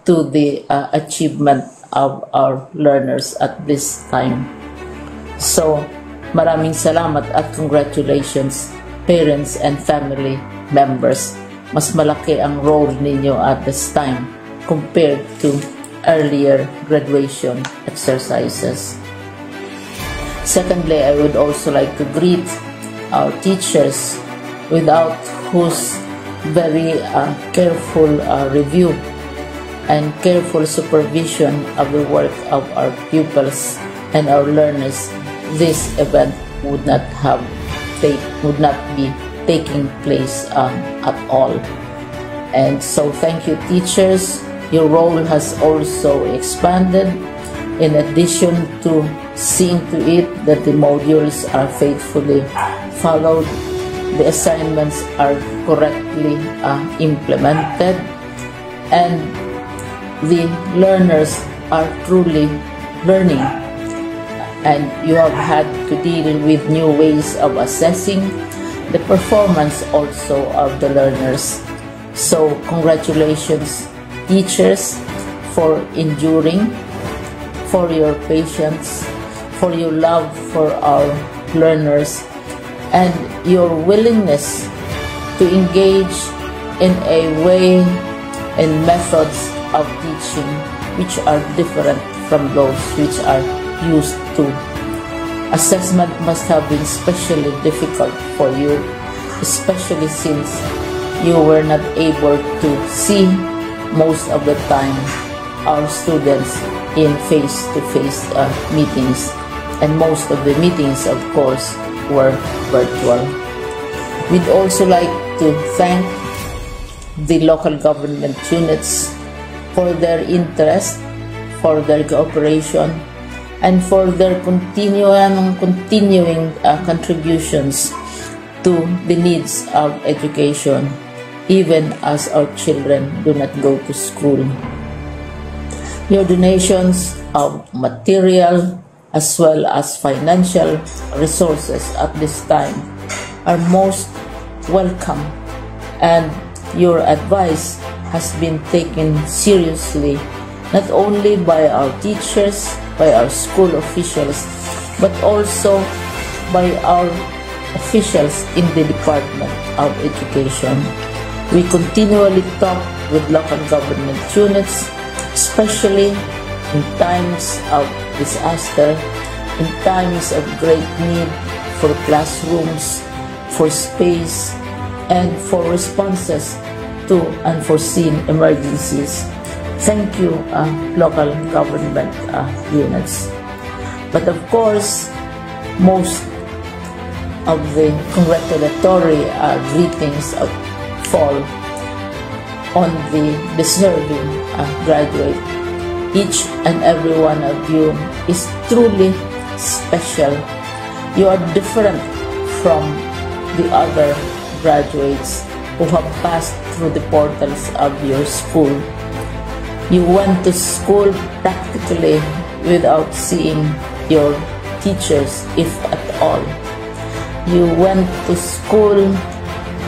to the achievement of our learners at this time. So, maraming salamat at congratulations, parents and family members. Mas malaki ang role ninyo at this time compared to earlier graduation exercises. Secondly, I would also like to greet our teachers, without whose very careful review and careful supervision of the work of our pupils and our learners, this event would not be taking place at all. And so thank you, teachers. Your role has also expanded, in addition to seeing to it that the modules are faithfully followed, the assignments are correctly implemented, and the learners are truly learning. And you have had to deal with new ways of assessing the performance also of the learners. So congratulations, teachers, for enduring, for your patience, for your love for our learners, and your willingness to engage in a way and methods of teaching which are different from those which are used to. Assessment must have been especially difficult for you, especially since you were not able to see most of the time our students in face-to-face meetings, and most of the meetings, of course, were virtual. We'd also like to thank the local government units for their interest, for their cooperation, and for their continuing contributions to the needs of education, even as our children do not go to school. Your donations of material as well as financial resources at this time are most welcome, and your advice has been taken seriously not only by our teachers, by our school officials, but also by our officials in the Department of Education. We continually talk with local government units, especially in times of disaster, in times of great need for classrooms, for space, and for responses to unforeseen emergencies. Thank you, local government units. But of course, most of the congratulatory greetings fall on the deserving graduate. Each and every one of you is truly special. You are different from the other graduates who have passed through the portals of your school. You went to school practically without seeing your teachers, if at all. You went to school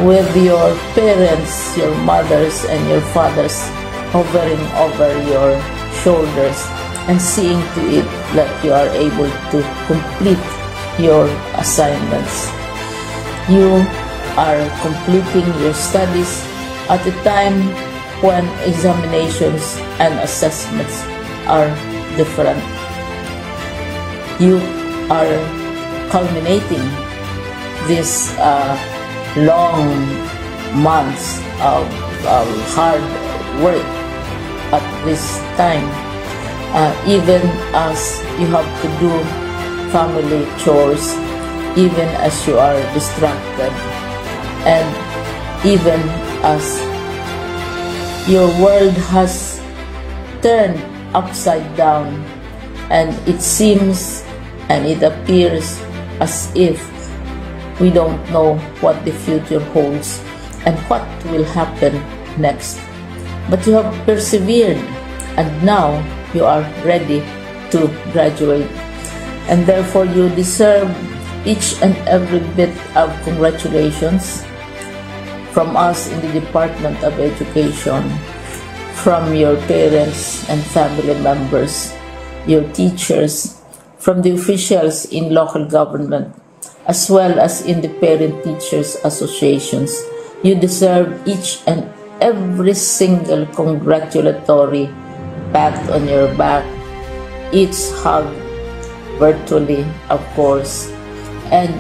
with your parents, your mothers and your fathers hovering over your shoulders and seeing to it that you are able to complete your assignments. You are completing your studies at a time when examinations and assessments are different. You are culminating these long months of hard work at this time, even as you have to do family chores, even as you are distracted, and even as your world has turned upside down, and it seems and it appears as if we don't know what the future holds and what will happen next. But you have persevered, and now you are ready to graduate, and therefore you deserve each and every bit of congratulations from us in the Department of Education, from your parents and family members, your teachers, from the officials in local government, as well as in the Parent Teachers Associations. You deserve each and every single congratulatory pat on your back, each hug, virtually of course, and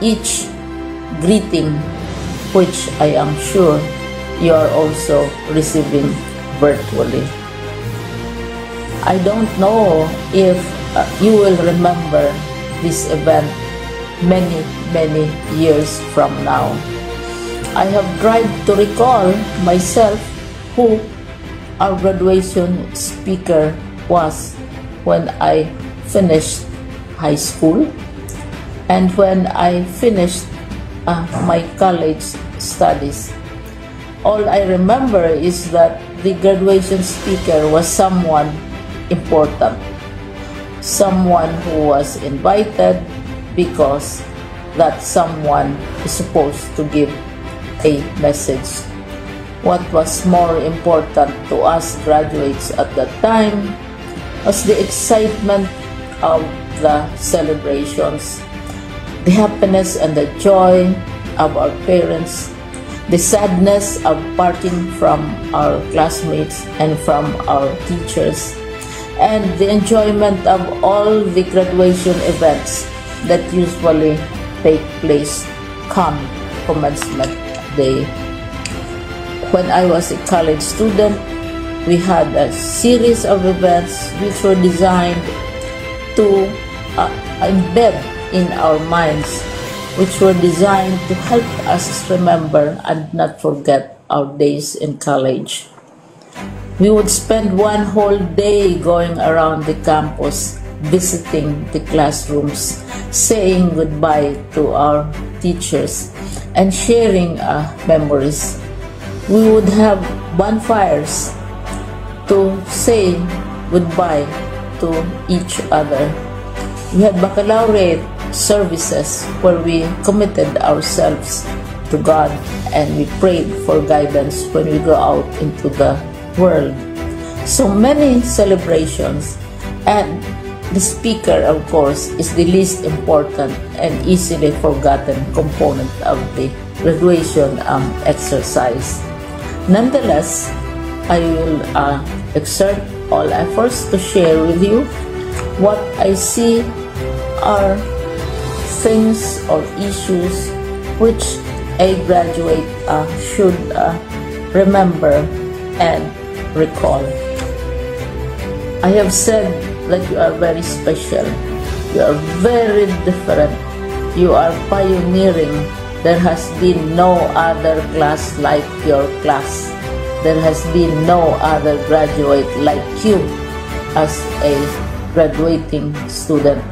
each greeting, which I am sure you are also receiving virtually. I don't know if you will remember this event many years from now. I have tried to recall myself who our graduation speaker was when I finished high school and when I finished my college studies. All I remember is that the graduation speaker was someone important, someone who was invited because that someone is supposed to give a message. What was more important to us graduates at that time was the excitement of the celebrations, the happiness and the joy of our parents, the sadness of parting from our classmates and from our teachers, and the enjoyment of all the graduation events that usually take place come commencement day. When I was a college student, we had a series of events which were designed to embed in our minds, which were designed to help us remember and not forget our days in college. We would spend one whole day going around the campus, visiting the classrooms, saying goodbye to our teachers, and sharing memories. We would have bonfires to say goodbye to each other. We had baccalaureate services where we committed ourselves to God and we prayed for guidance when we go out into the world. So many celebrations, and the speaker, of course, is the least important and easily forgotten component of the graduation exercise. Nonetheless, I will exert all efforts to share with you what I see are things or issues which a graduate should remember and recall. I have said that you are very special. You are very different. You are pioneering. There has been no other class like your class. There has been no other graduate like you as a graduating student,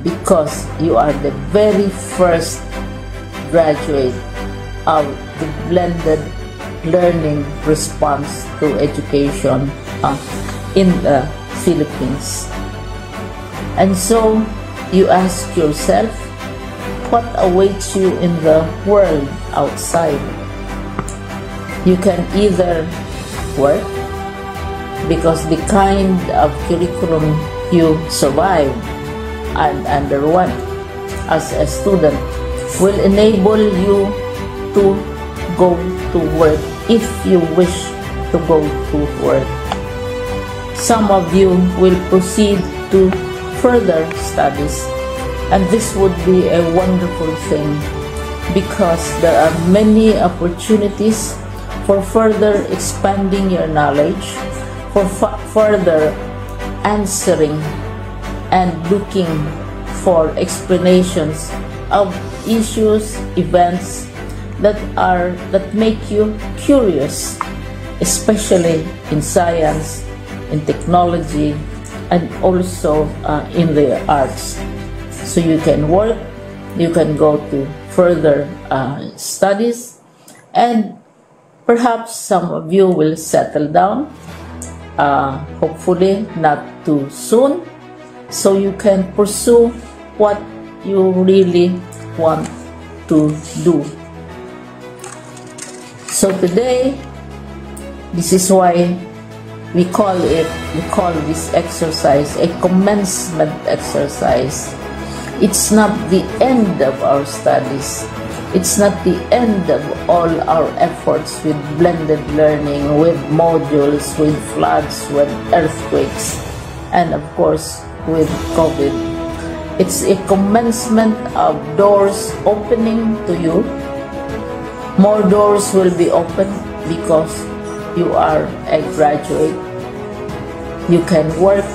because you are the very first graduate of the blended learning response to education in the Philippines. And so you ask yourself, what awaits you in the world outside? You can either work, because the kind of curriculum you survive and underwent as a student will enable you to go to work if you wish to go to work. Some of you will proceed to further studies, and this would be a wonderful thing, because there are many opportunities for further expanding your knowledge, for further answering and looking for explanations of issues, events that make you curious, especially in science, in technology, and also in the arts. So you can work, you can go to further studies, and perhaps some of you will settle down, hopefully not too soon, so you can pursue what you really want to do. So today, this is why we call this exercise a commencement exercise. It's not the end of our studies. It's not the end of all our efforts with blended learning, with modules, with floods, with earthquakes, and of course with COVID. It's a commencement of doors opening to you. More doors will be opened because you are a graduate. You can work,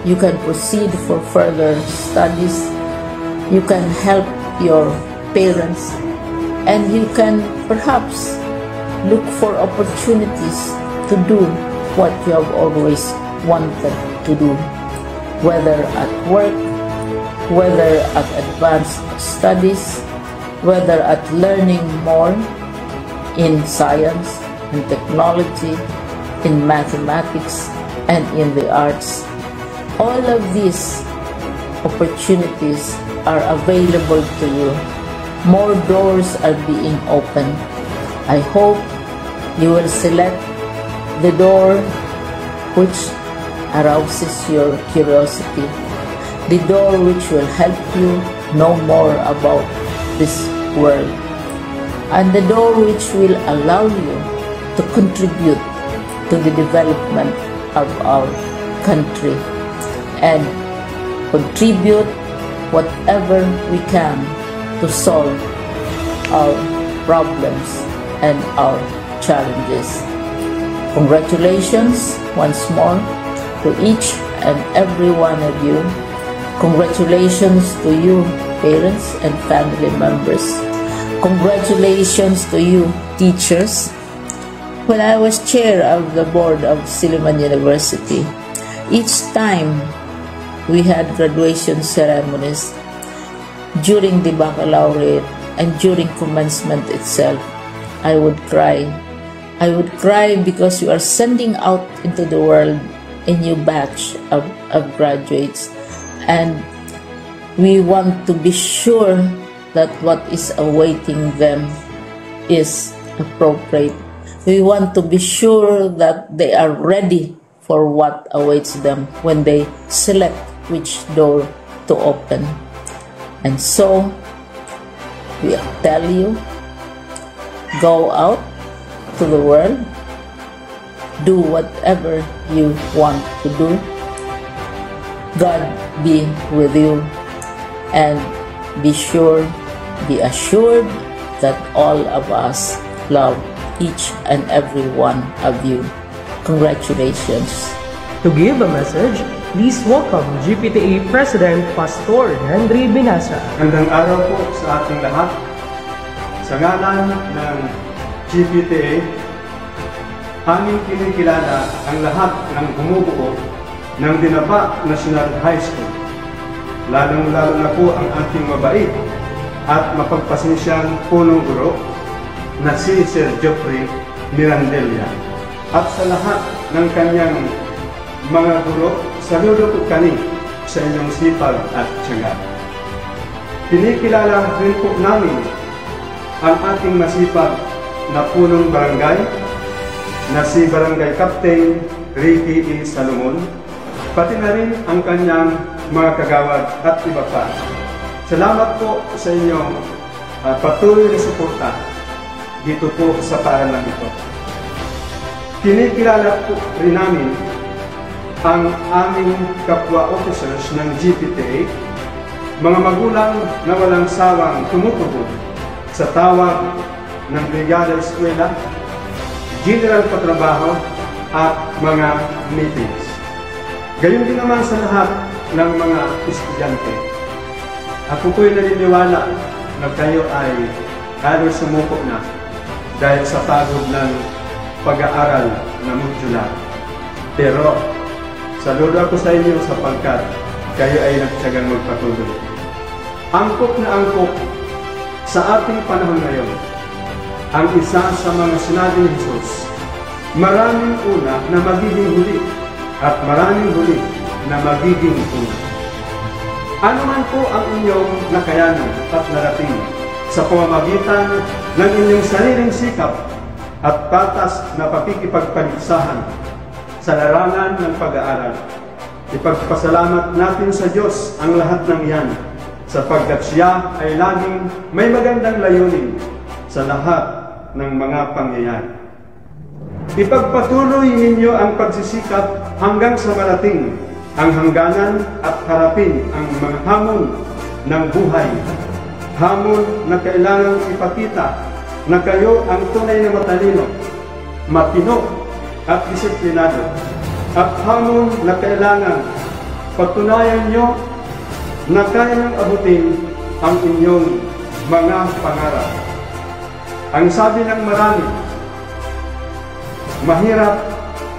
you can proceed for further studies, you can help your parents, and you can perhaps look for opportunities to do what you have always wanted to do, whether at work, whether at advanced studies, whether at learning more in science, in technology, in mathematics, and in the arts. All of these opportunities are available to you. More doors are being opened. I hope you will select the door which arouses your curiosity, the door which will help you know more about this world, and the door which will allow you to contribute to the development of our country and contribute whatever we can to solve our problems and our challenges. Congratulations once more to each and every one of you. Congratulations to you, parents and family members. Congratulations to you, teachers. When I was chair of the board of Silliman University, each time we had graduation ceremonies, during the baccalaureate and during commencement itself, I would cry. I would cry because you are sending out into the world a new batch of graduates, and we want to be sure that what is awaiting them is appropriate. We want to be sure that they are ready for what awaits them when they select which door to open. And so, we tell you, go out, to the world. Do whatever you want to do. God be with you, and be assured that all of us love each and every one of you. Congratulations. To give a message, please welcome GPTA President Pastor Henry Binasa. Magandang araw po sa ating lahat. Sa ngalan ng GPTA, aming kinikilala ang lahat ng bumubuo ng Dinapa National High School. Lalong-lalo na po ang ating mabait at mapagpasensyang punong guro na si Sir Geoffrey Mirandelia. At sa lahat ng kanyang mga guro, saludo po kami sa inyong sipag at tiyaga. Kinikilala rin po namin ang ating masipag na punong barangay na si Barangay Captain Ricky E. Salomon, pati na rin ang kanyang mga kagawad at iba pa. Salamat po sa inyong patuloy na suporta dito po sa paaralan ito. Kinikilala po rin namin ang aming kapwa officers ng GPTA, mga magulang na walang sawang tumutubog sa tawag ng Brigada Eskwela, General Patrabaho at mga meetings. Gayon din naman sa lahat ng mga estudyante. Ako po'y naniniwala na kayo ay halos sumuko na dahil sa pagod ng pag-aaral na modular. Pero saludo ako sa inyo sapagkat kayo ay nagtiyagang magpatuloy. Angkop na angkop sa ating panahon ngayon ang isa sa mga sinabi ni Jesus, maraming una na magiging huli at maraming huli na magiging una. Ano man po ang inyong nakayanan at narating sa pamamagitan ng inyong sariling sikap at patas na pakikipagpaligsahan sa larangan ng pag-aaral, ipagpasalamat natin sa Diyos ang lahat ng iyan sapagkat Siya ay laging may magandang layunin sa lahat ng mga pangyayari. Ipagpatuloy ninyo ang pagsisikap hanggang sa marating ang hangganan at harapin ang mga hamon ng buhay. Hamon na kailangang ipakita na kayo ang tunay na matalino, matino at disiplinado. At hamon na kailangan patunayan nyo na kaya nang abutin ang inyong mga pangarap. Ang sabi ng marami, mahirap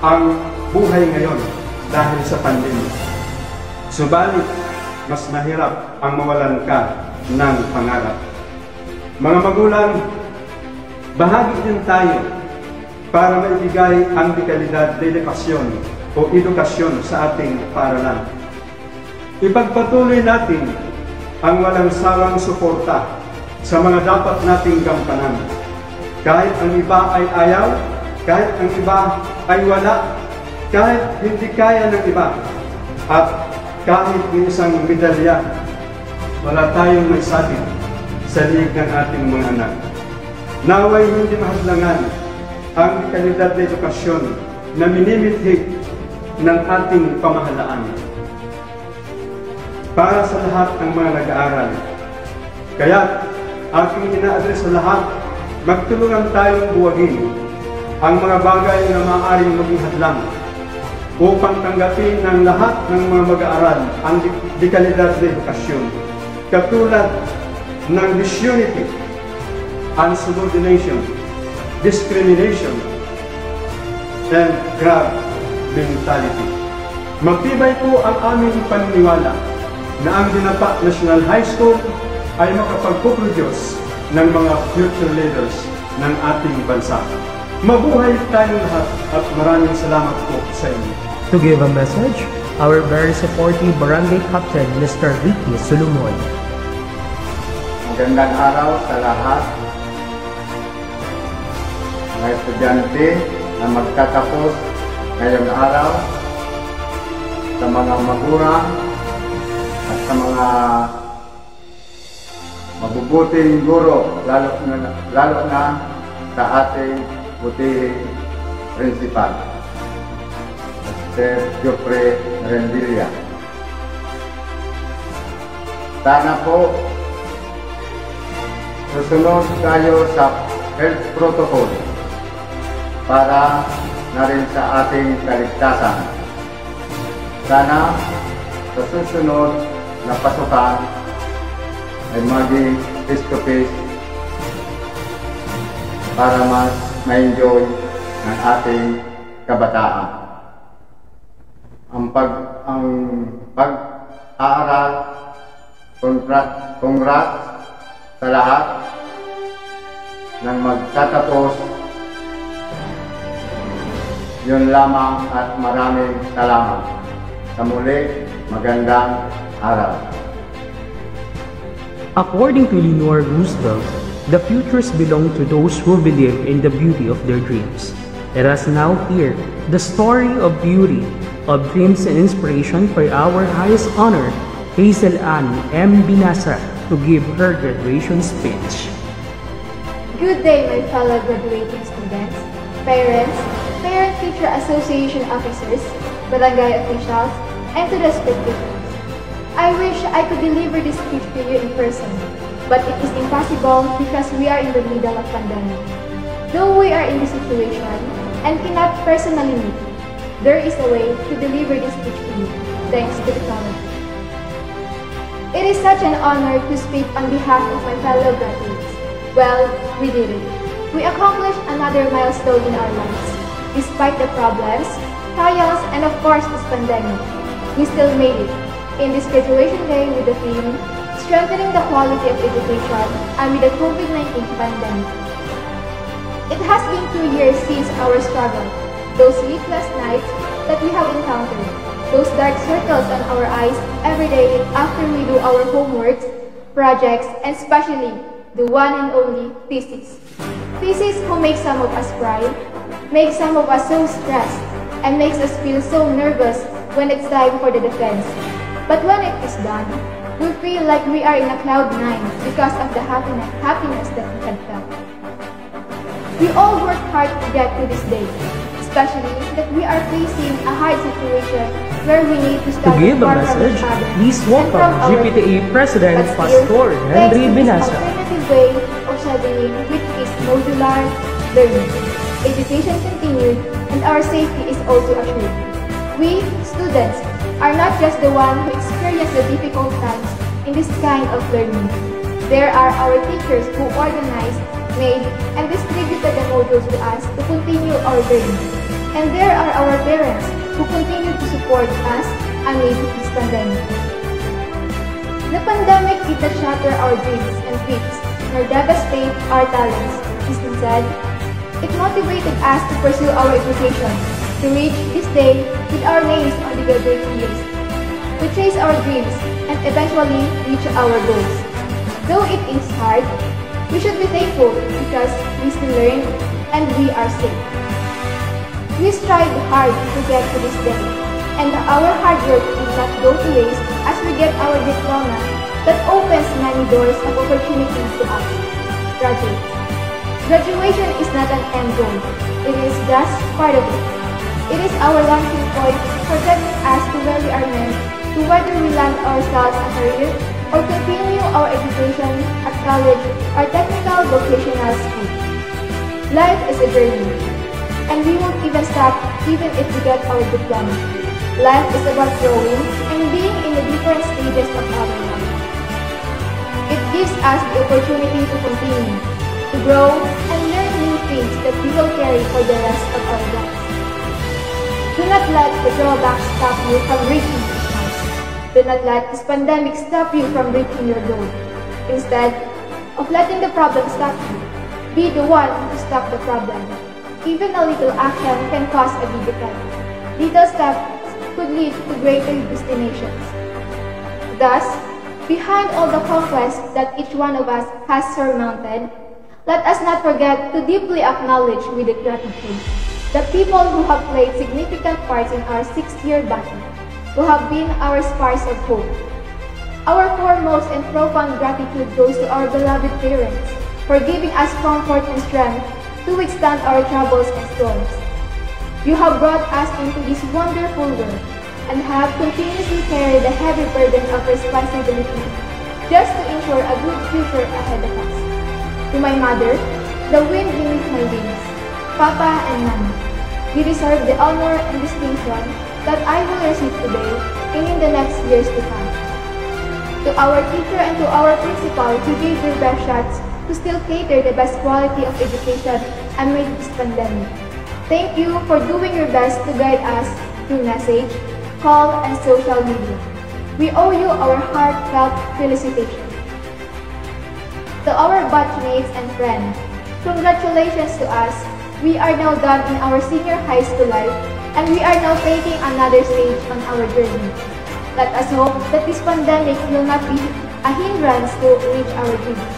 ang buhay ngayon dahil sa pandemya. Subalit, mas mahirap ang mawalan ka ng pangarap. Mga magulang, bahagi din tayo para maibigay ang dekalidad de edukasyon o edukasyon sa ating paaralan. Ipagpatuloy natin ang walang sawang suporta sa mga dapat nating gampanan. Kahit ang iba ay ayaw, kahit ang iba ay wala, kahit hindi kaya ng iba, at kahit isang medalya, wala tayong may sabi sa liig ng ating mga anak. Naway hindi mahadlangan ang dekalidad na edukasyon na minimithik ng ating pamahalaan para sa lahat ng mga nag-aaral. Kaya aking ina-address sa lahat, magtulungan tayong buwagin ang mga bagay na maaaring maging hadlang upang tanggapin ng lahat ng mga mag-aaral ang dekalidad na edukasyon, katulad ng disunity, unsubordination, discrimination, and grab mentality. Matibay po ang aming paniniwala na ang Dinapa National High School ay makapagpuproduce ng mga future leaders ng ating bansa. Mabuhay tayong lahat at maraming salamat po sa inyo. To give a message, our very supportive Barangay Captain, Mr. Ricky Solomon. Magandang araw sa lahat mga estudyante na magtatapos ngayong araw, sa mga magulang at sa mga mabubuting guro, lalo na sa ating Putihing Principal, Sir Geoffrey Rendilla. Sana po susunod tayo sa health protocol para na rin sa ating kaligtasan. Sana sa susunod na pasukan ay maging face-to-face para mas ma-enjoy ng ating kabataan. Ang pag-aaral, congrats sa lahat ng magtatapos. Yun lamang at maraming salamat. Sa muli, magandang araw. According to Leonore Roosevelt, the futures belong to those who believe in the beauty of their dreams. Let us now hear the story of beauty, of dreams and inspiration for our highest honor, Hazel Ann M. Binasa, to give her graduation speech. Good day, my fellow graduating students, parents, Parent-Teacher Association officers, barangay officials, and to the spectators. I wish I could deliver this speech to you in person, but it is impossible because we are in the middle of pandemic. Though we are in this situation and cannot personally meet, there is a way to deliver this speech to you, thanks to technology. It is such an honor to speak on behalf of my fellow graduates. Well, we did it. We accomplished another milestone in our lives. Despite the problems, trials, and of course this pandemic, we still made it. In this graduation day with the theme, Strengthening the Quality of Education amid the COVID-19 pandemic. It has been 2 years since our struggle, those sleepless nights that we have encountered, those dark circles on our eyes every day after we do our homeworks, projects, and especially the one and only thesis. Thesis who makes some of us cry, makes some of us so stressed, and makes us feel so nervous when it's time for the defense. But when it is done, we feel like we are in a cloud nine because of the happiness that we had felt. We all worked hard to get to this day, especially that we are facing a hard situation where we need to To study give a far from message, each other please and welcome from our GPTA President But still, Pastor thanks Henry to this Binasa. alternative way of studying, which is modular learning, education continued and our safety is also assured. We, students, are not just the ones who experience the difficult times in this kind of learning. There are our teachers who organized, made, and distributed the modules to us to continue our journey. And there are our parents who continue to support us amid this pandemic. The pandemic did not shatter our dreams and dreams, nor devastate our talents. Instead, it motivated us to pursue our education, to reach this day with our names on the graduating list, to chase our dreams and eventually reach our goals. Though it is hard, we should be thankful because we still learn and we are safe. We strived hard to get to this day, and our hard work did not go to waste as we get our diploma that opens many doors of opportunities to us. Graduates. Graduation is not an end goal. It is just part of it. It is our launching point for getting us to where we are meant, to whether we land ourselves a career or continue our education at college or technical vocational school. Life is a journey, and we won't even stop even if we get our diploma. Life is about growing and being in the different stages of our life. It gives us the opportunity to continue, to grow and learn new things that we will carry for the rest of our lives. Do not let the drawbacks stop you from reaching your goals. Do not let this pandemic stop you from reaching your goal. Instead of letting the problem stop you, be the one to stop the problem. Even a little action can cause a big effect. Little steps could lead to greater destinations. Thus, behind all the conquests that each one of us has surmounted, let us not forget to deeply acknowledge with gratitude the people who have played significant parts in our 6-year battle, who have been our sparks of hope. Our foremost and profound gratitude goes to our beloved parents for giving us comfort and strength to withstand our troubles and storms. You have brought us into this wonderful world and have continuously carried the heavy burden of responsibility just to ensure a good future ahead of us. To my mother, the wind beneath my wings, Papa and Mama, you deserve the honor and distinction that I will receive today and in the next years to come. To our teacher and to our principal who gave their best shots to still cater the best quality of education amid this pandemic. Thank you for doing your best to guide us through message, call, and social media. We owe you our heartfelt felicitations. To our batchmates and friends, congratulations to us. We are now done in our senior high school life and we are now taking another stage on our journey. Let us hope that this pandemic will not be a hindrance to reach our dreams.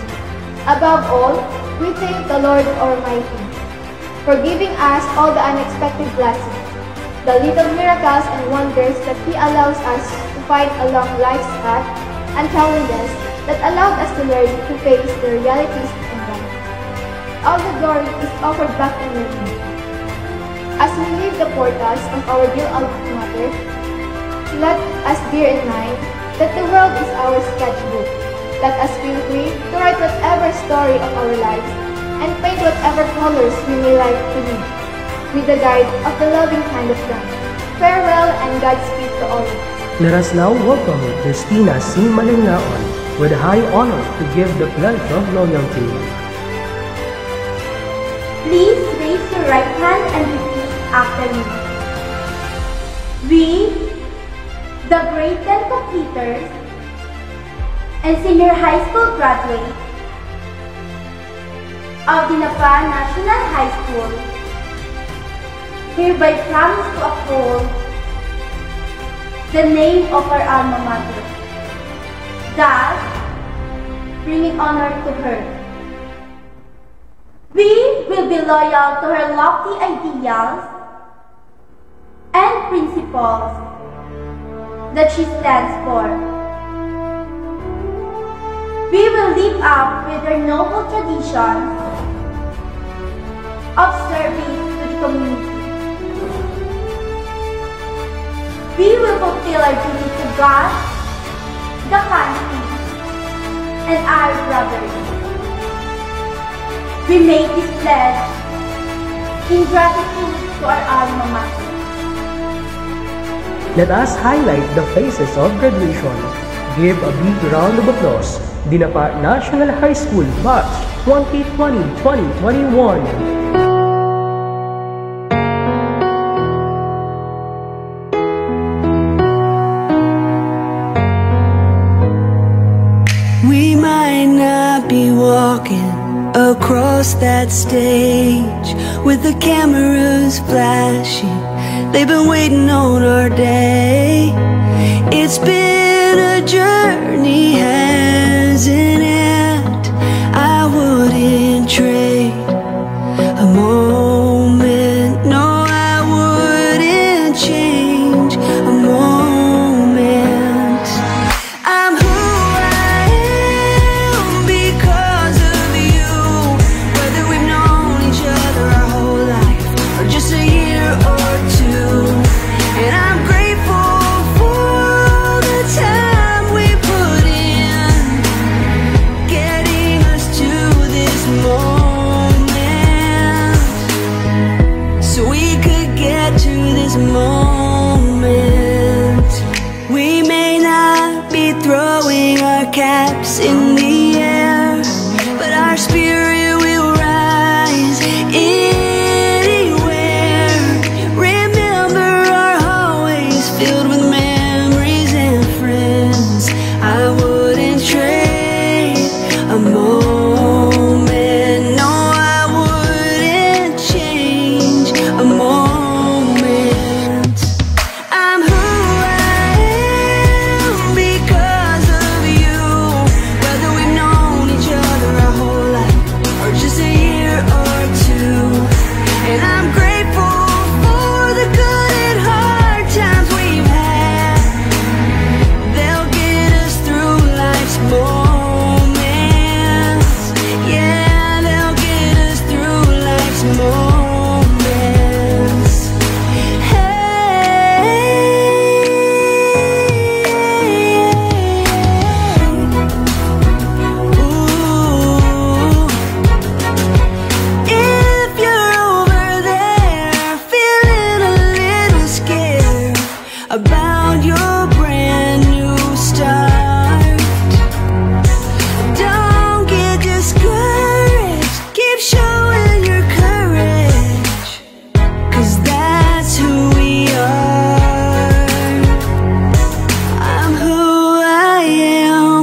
Above all, we thank the Lord Almighty for giving us all the unexpected blessings, the little miracles and wonders that He allows us to find along life's path and challenges that allowed us to learn to face the realities in life. All the glory is offered back in your name. As we leave the portals of our dear alma mater, let us bear in mind that the world is our sketchbook. Let us feel free to write whatever story of our lives and paint whatever colors we may like to read, with the guide of the loving hand of God. Farewell and Godspeed to all of us. Let us now welcome Christina C. Malingaon with high honor to give the pledge of loyalty. Please raise your right hand and repeat after me. We, the grade 10 completers and senior high school graduates of Dinapa National High School, hereby promise to uphold the name of our alma mater, thus bringing honor to her. We will be loyal to her lofty ideals and principles that she stands for. We will live up with her noble traditions of service to the community. We will fulfill our duty to God, the country, and our brothers. We make this pledge in gratitude to our alma mater. Let us highlight the phases of graduation. Give a big round of applause. Dinapa National High School Batch 2020-2021. We might not be walking across that stage with the cameras flashing. They've been waiting on our day. It's been a journey, hasn't it? I wouldn't trade a moment. No, I wouldn't change a moment. I'm who I am because of you. Whether we've known each other our whole life or just a year or two. And I'm grateful for the time we put about your brand new start. Don't get discouraged, keep showing your courage, 'cause that's who we are. I'm who I am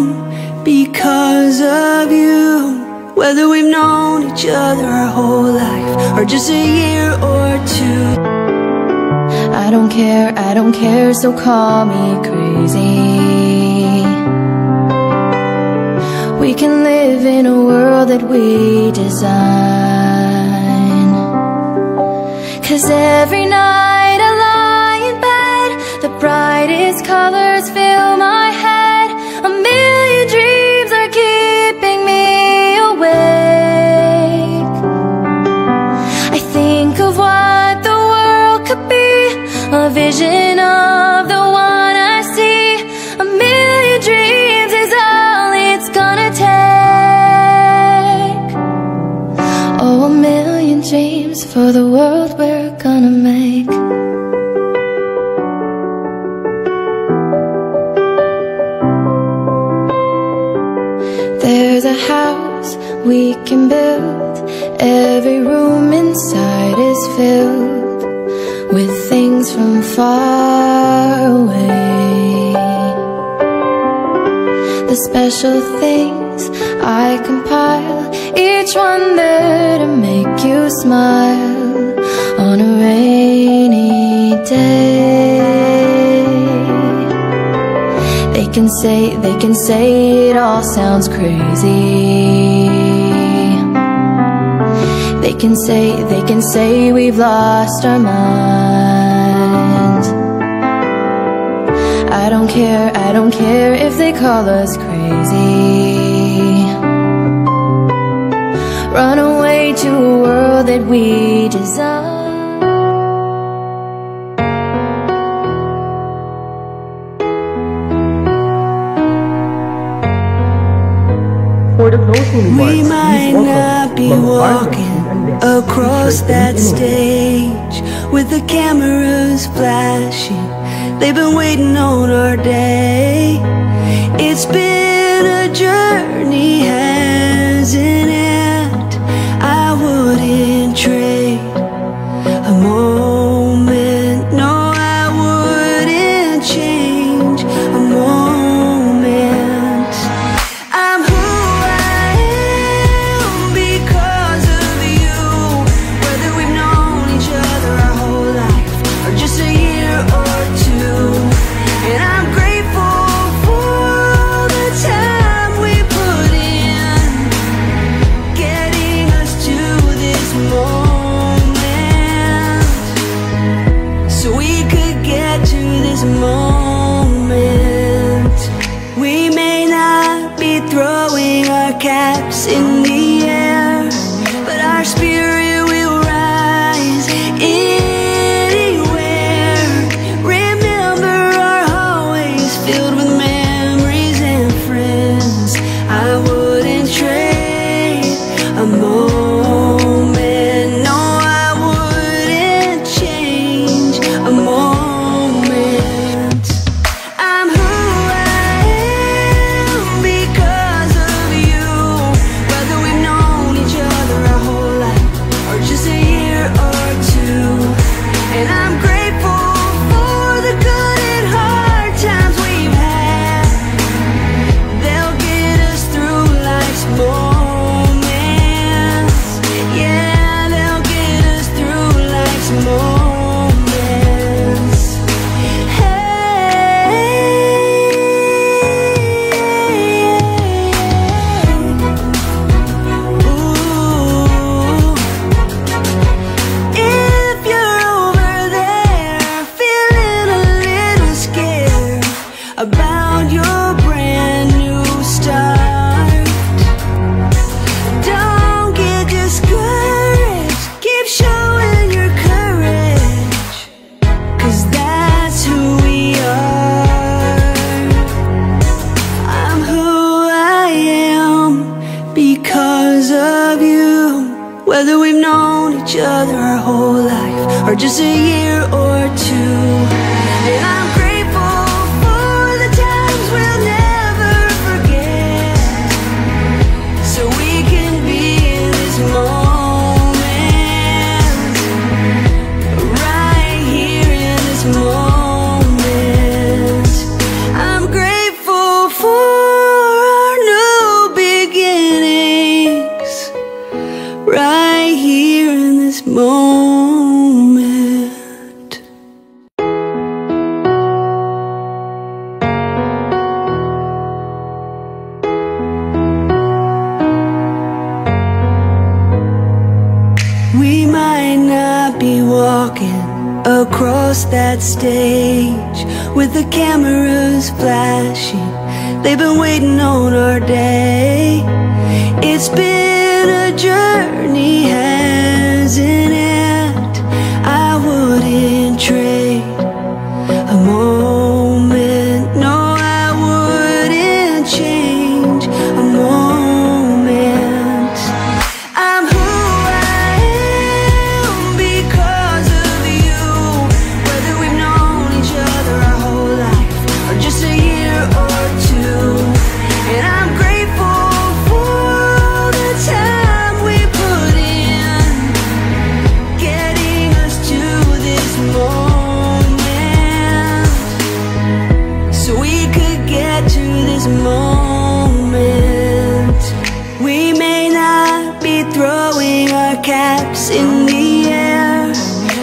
because of you. Whether we've known each other our whole life or just a year or two. I don't care, so call me crazy. We can live in a world that we design. 'Cause every night I lie in bed, the brightest colors fill my head. A million dreams are keeping me awake. I think of what the world could be, a vision of the one I see. A million dreams is all it's gonna take. Oh, a million dreams for the world we're gonna make. There's a house we can build, every room inside is filled with things from far away. The special things I compile, each one there to make you smile on a rainy day. They can say it all sounds crazy. They can say we've lost our minds. I don't care if they call us crazy. Run away to a world that we design. For the closing remarks, we might not be walking across that stage with the cameras flashing. They've been waiting on our day. It's been a journey, hasn't it? I wouldn't trade a moment. No, I wouldn't change a moment. I'm who I am because of you. Whether we've known each other our whole life or just a year or two. And I'm grateful for all the time we put in, getting us to this moment, so we could get to this moment. We may not be throwing our caps in the air, but our spirit will rise anywhere. Remember our hallways filled with memories and friends. I wouldn't trade a moment. No, I wouldn't change a moment. I'm who I am because of you. Whether we've known each other our whole life or just a year or two. And I'm grateful for the good and hard times we've had. They'll get us through life's moments. Yeah, they'll get us through life's moments. If you're over there feeling a little scared about your brand new start, don't get discouraged, keep showing your courage, 'cause that's who we are. I'm who I am because of you. Whether we've known each other our whole life or just a year or two. And I'm grateful across that stage with the cameras flashing. They've been waiting on our day. It's been a journey, hasn't it? I wouldn't trade a moment. No, I wouldn't change a moment. I'm who I am because of you. Whether we've known each other our whole life or just a year or two. And I'm grateful for the time we put in, getting us to this moment, so we could get to this moment. We may not be throwing our caps in the air,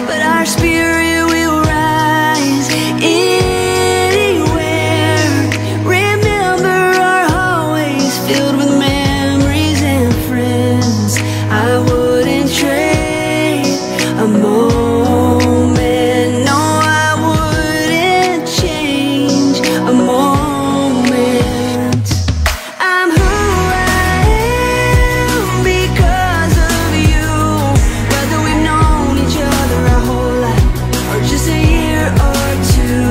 but our spirit will rise anywhere. Remember our hallways filled with memories and friends. I wouldn't trade a moment. No, I wouldn't change a moment. I'm who I am because of you. Whether we've known each other our whole life or just a year or two.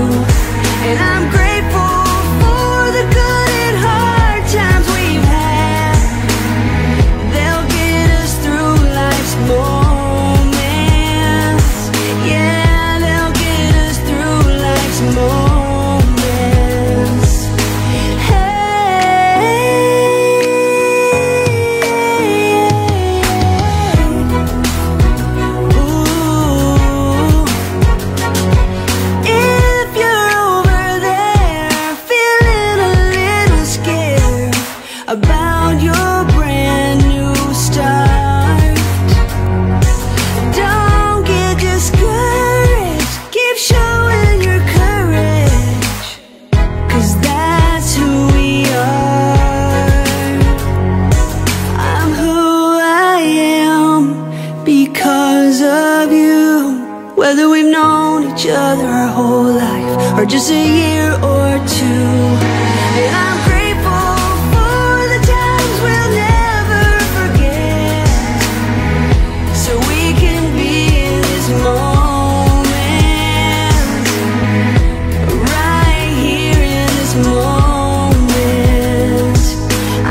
And I'm grateful for the good and hard times we've had. They'll get us through life's moments. Yeah, they'll get us through life's moments. If you're over there feeling a little scared about your brand new start, don't get discouraged. Keep showing your courage, 'cause that's who we are. I'm who I am because of you. Whether we've known each other our whole life or just a year or two. And I'm grateful for the times we'll never forget, so we can be in this moment, right here in this moment.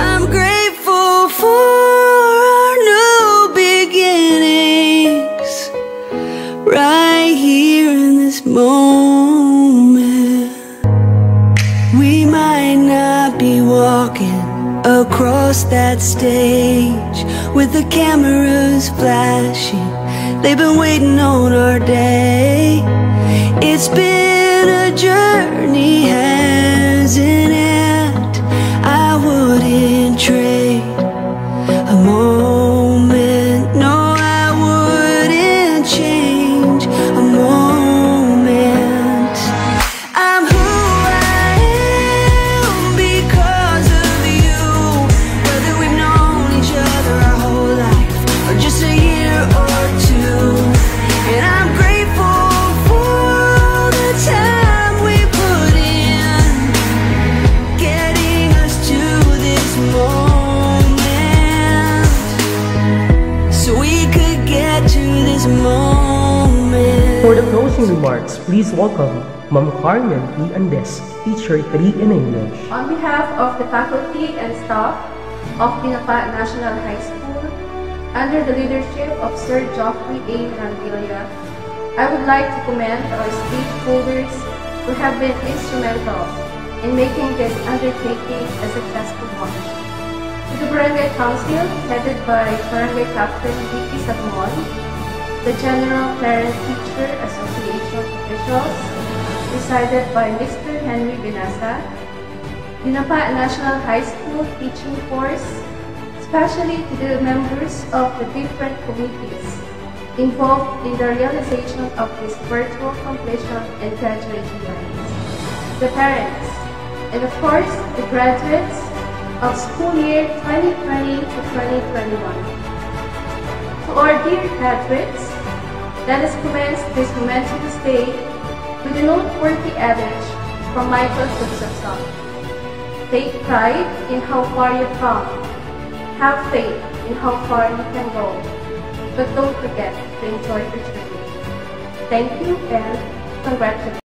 I'm grateful for our new beginnings, right here in this moment. We might not be walking across that stage with the cameras flashing. They've been waiting on our day. It's been a journey, hasn't it? I wouldn't trade a moment. No, I wouldn't change a moment. I'm who I am because of you. Whether we've known each other our whole life or just a year or two. And I'm grateful for the time we put in, getting us to this moment, so we could get to this moment. For the closing remarks, please welcome Ma'am Carmen P. Andes, Teacher 3 in English. On behalf of the faculty and staff of Tinapa National High School, under the leadership of Sir Geoffrey A. Mirandilla, I would like to commend our stakeholders who have been instrumental in making this undertaking a successful one. To the Barangay Council, headed by Barangay Captain Vicky Sagmon, the General Parent Teacher Association officials, presided by Mr. Henry Binasa, Tinapa National High School Teaching Force, especially to the members of the different committees involved in the realization of this virtual completion and graduation lines, the parents, and of course, the graduates of school year 2020 to 2021. To our dear graduates, Let us commence this momentous day with a noteworthy adage from Michael Gustafson. Take pride in how far you've come. Have faith in how far you can go. But don't forget to enjoy the journey. Thank you and congratulations.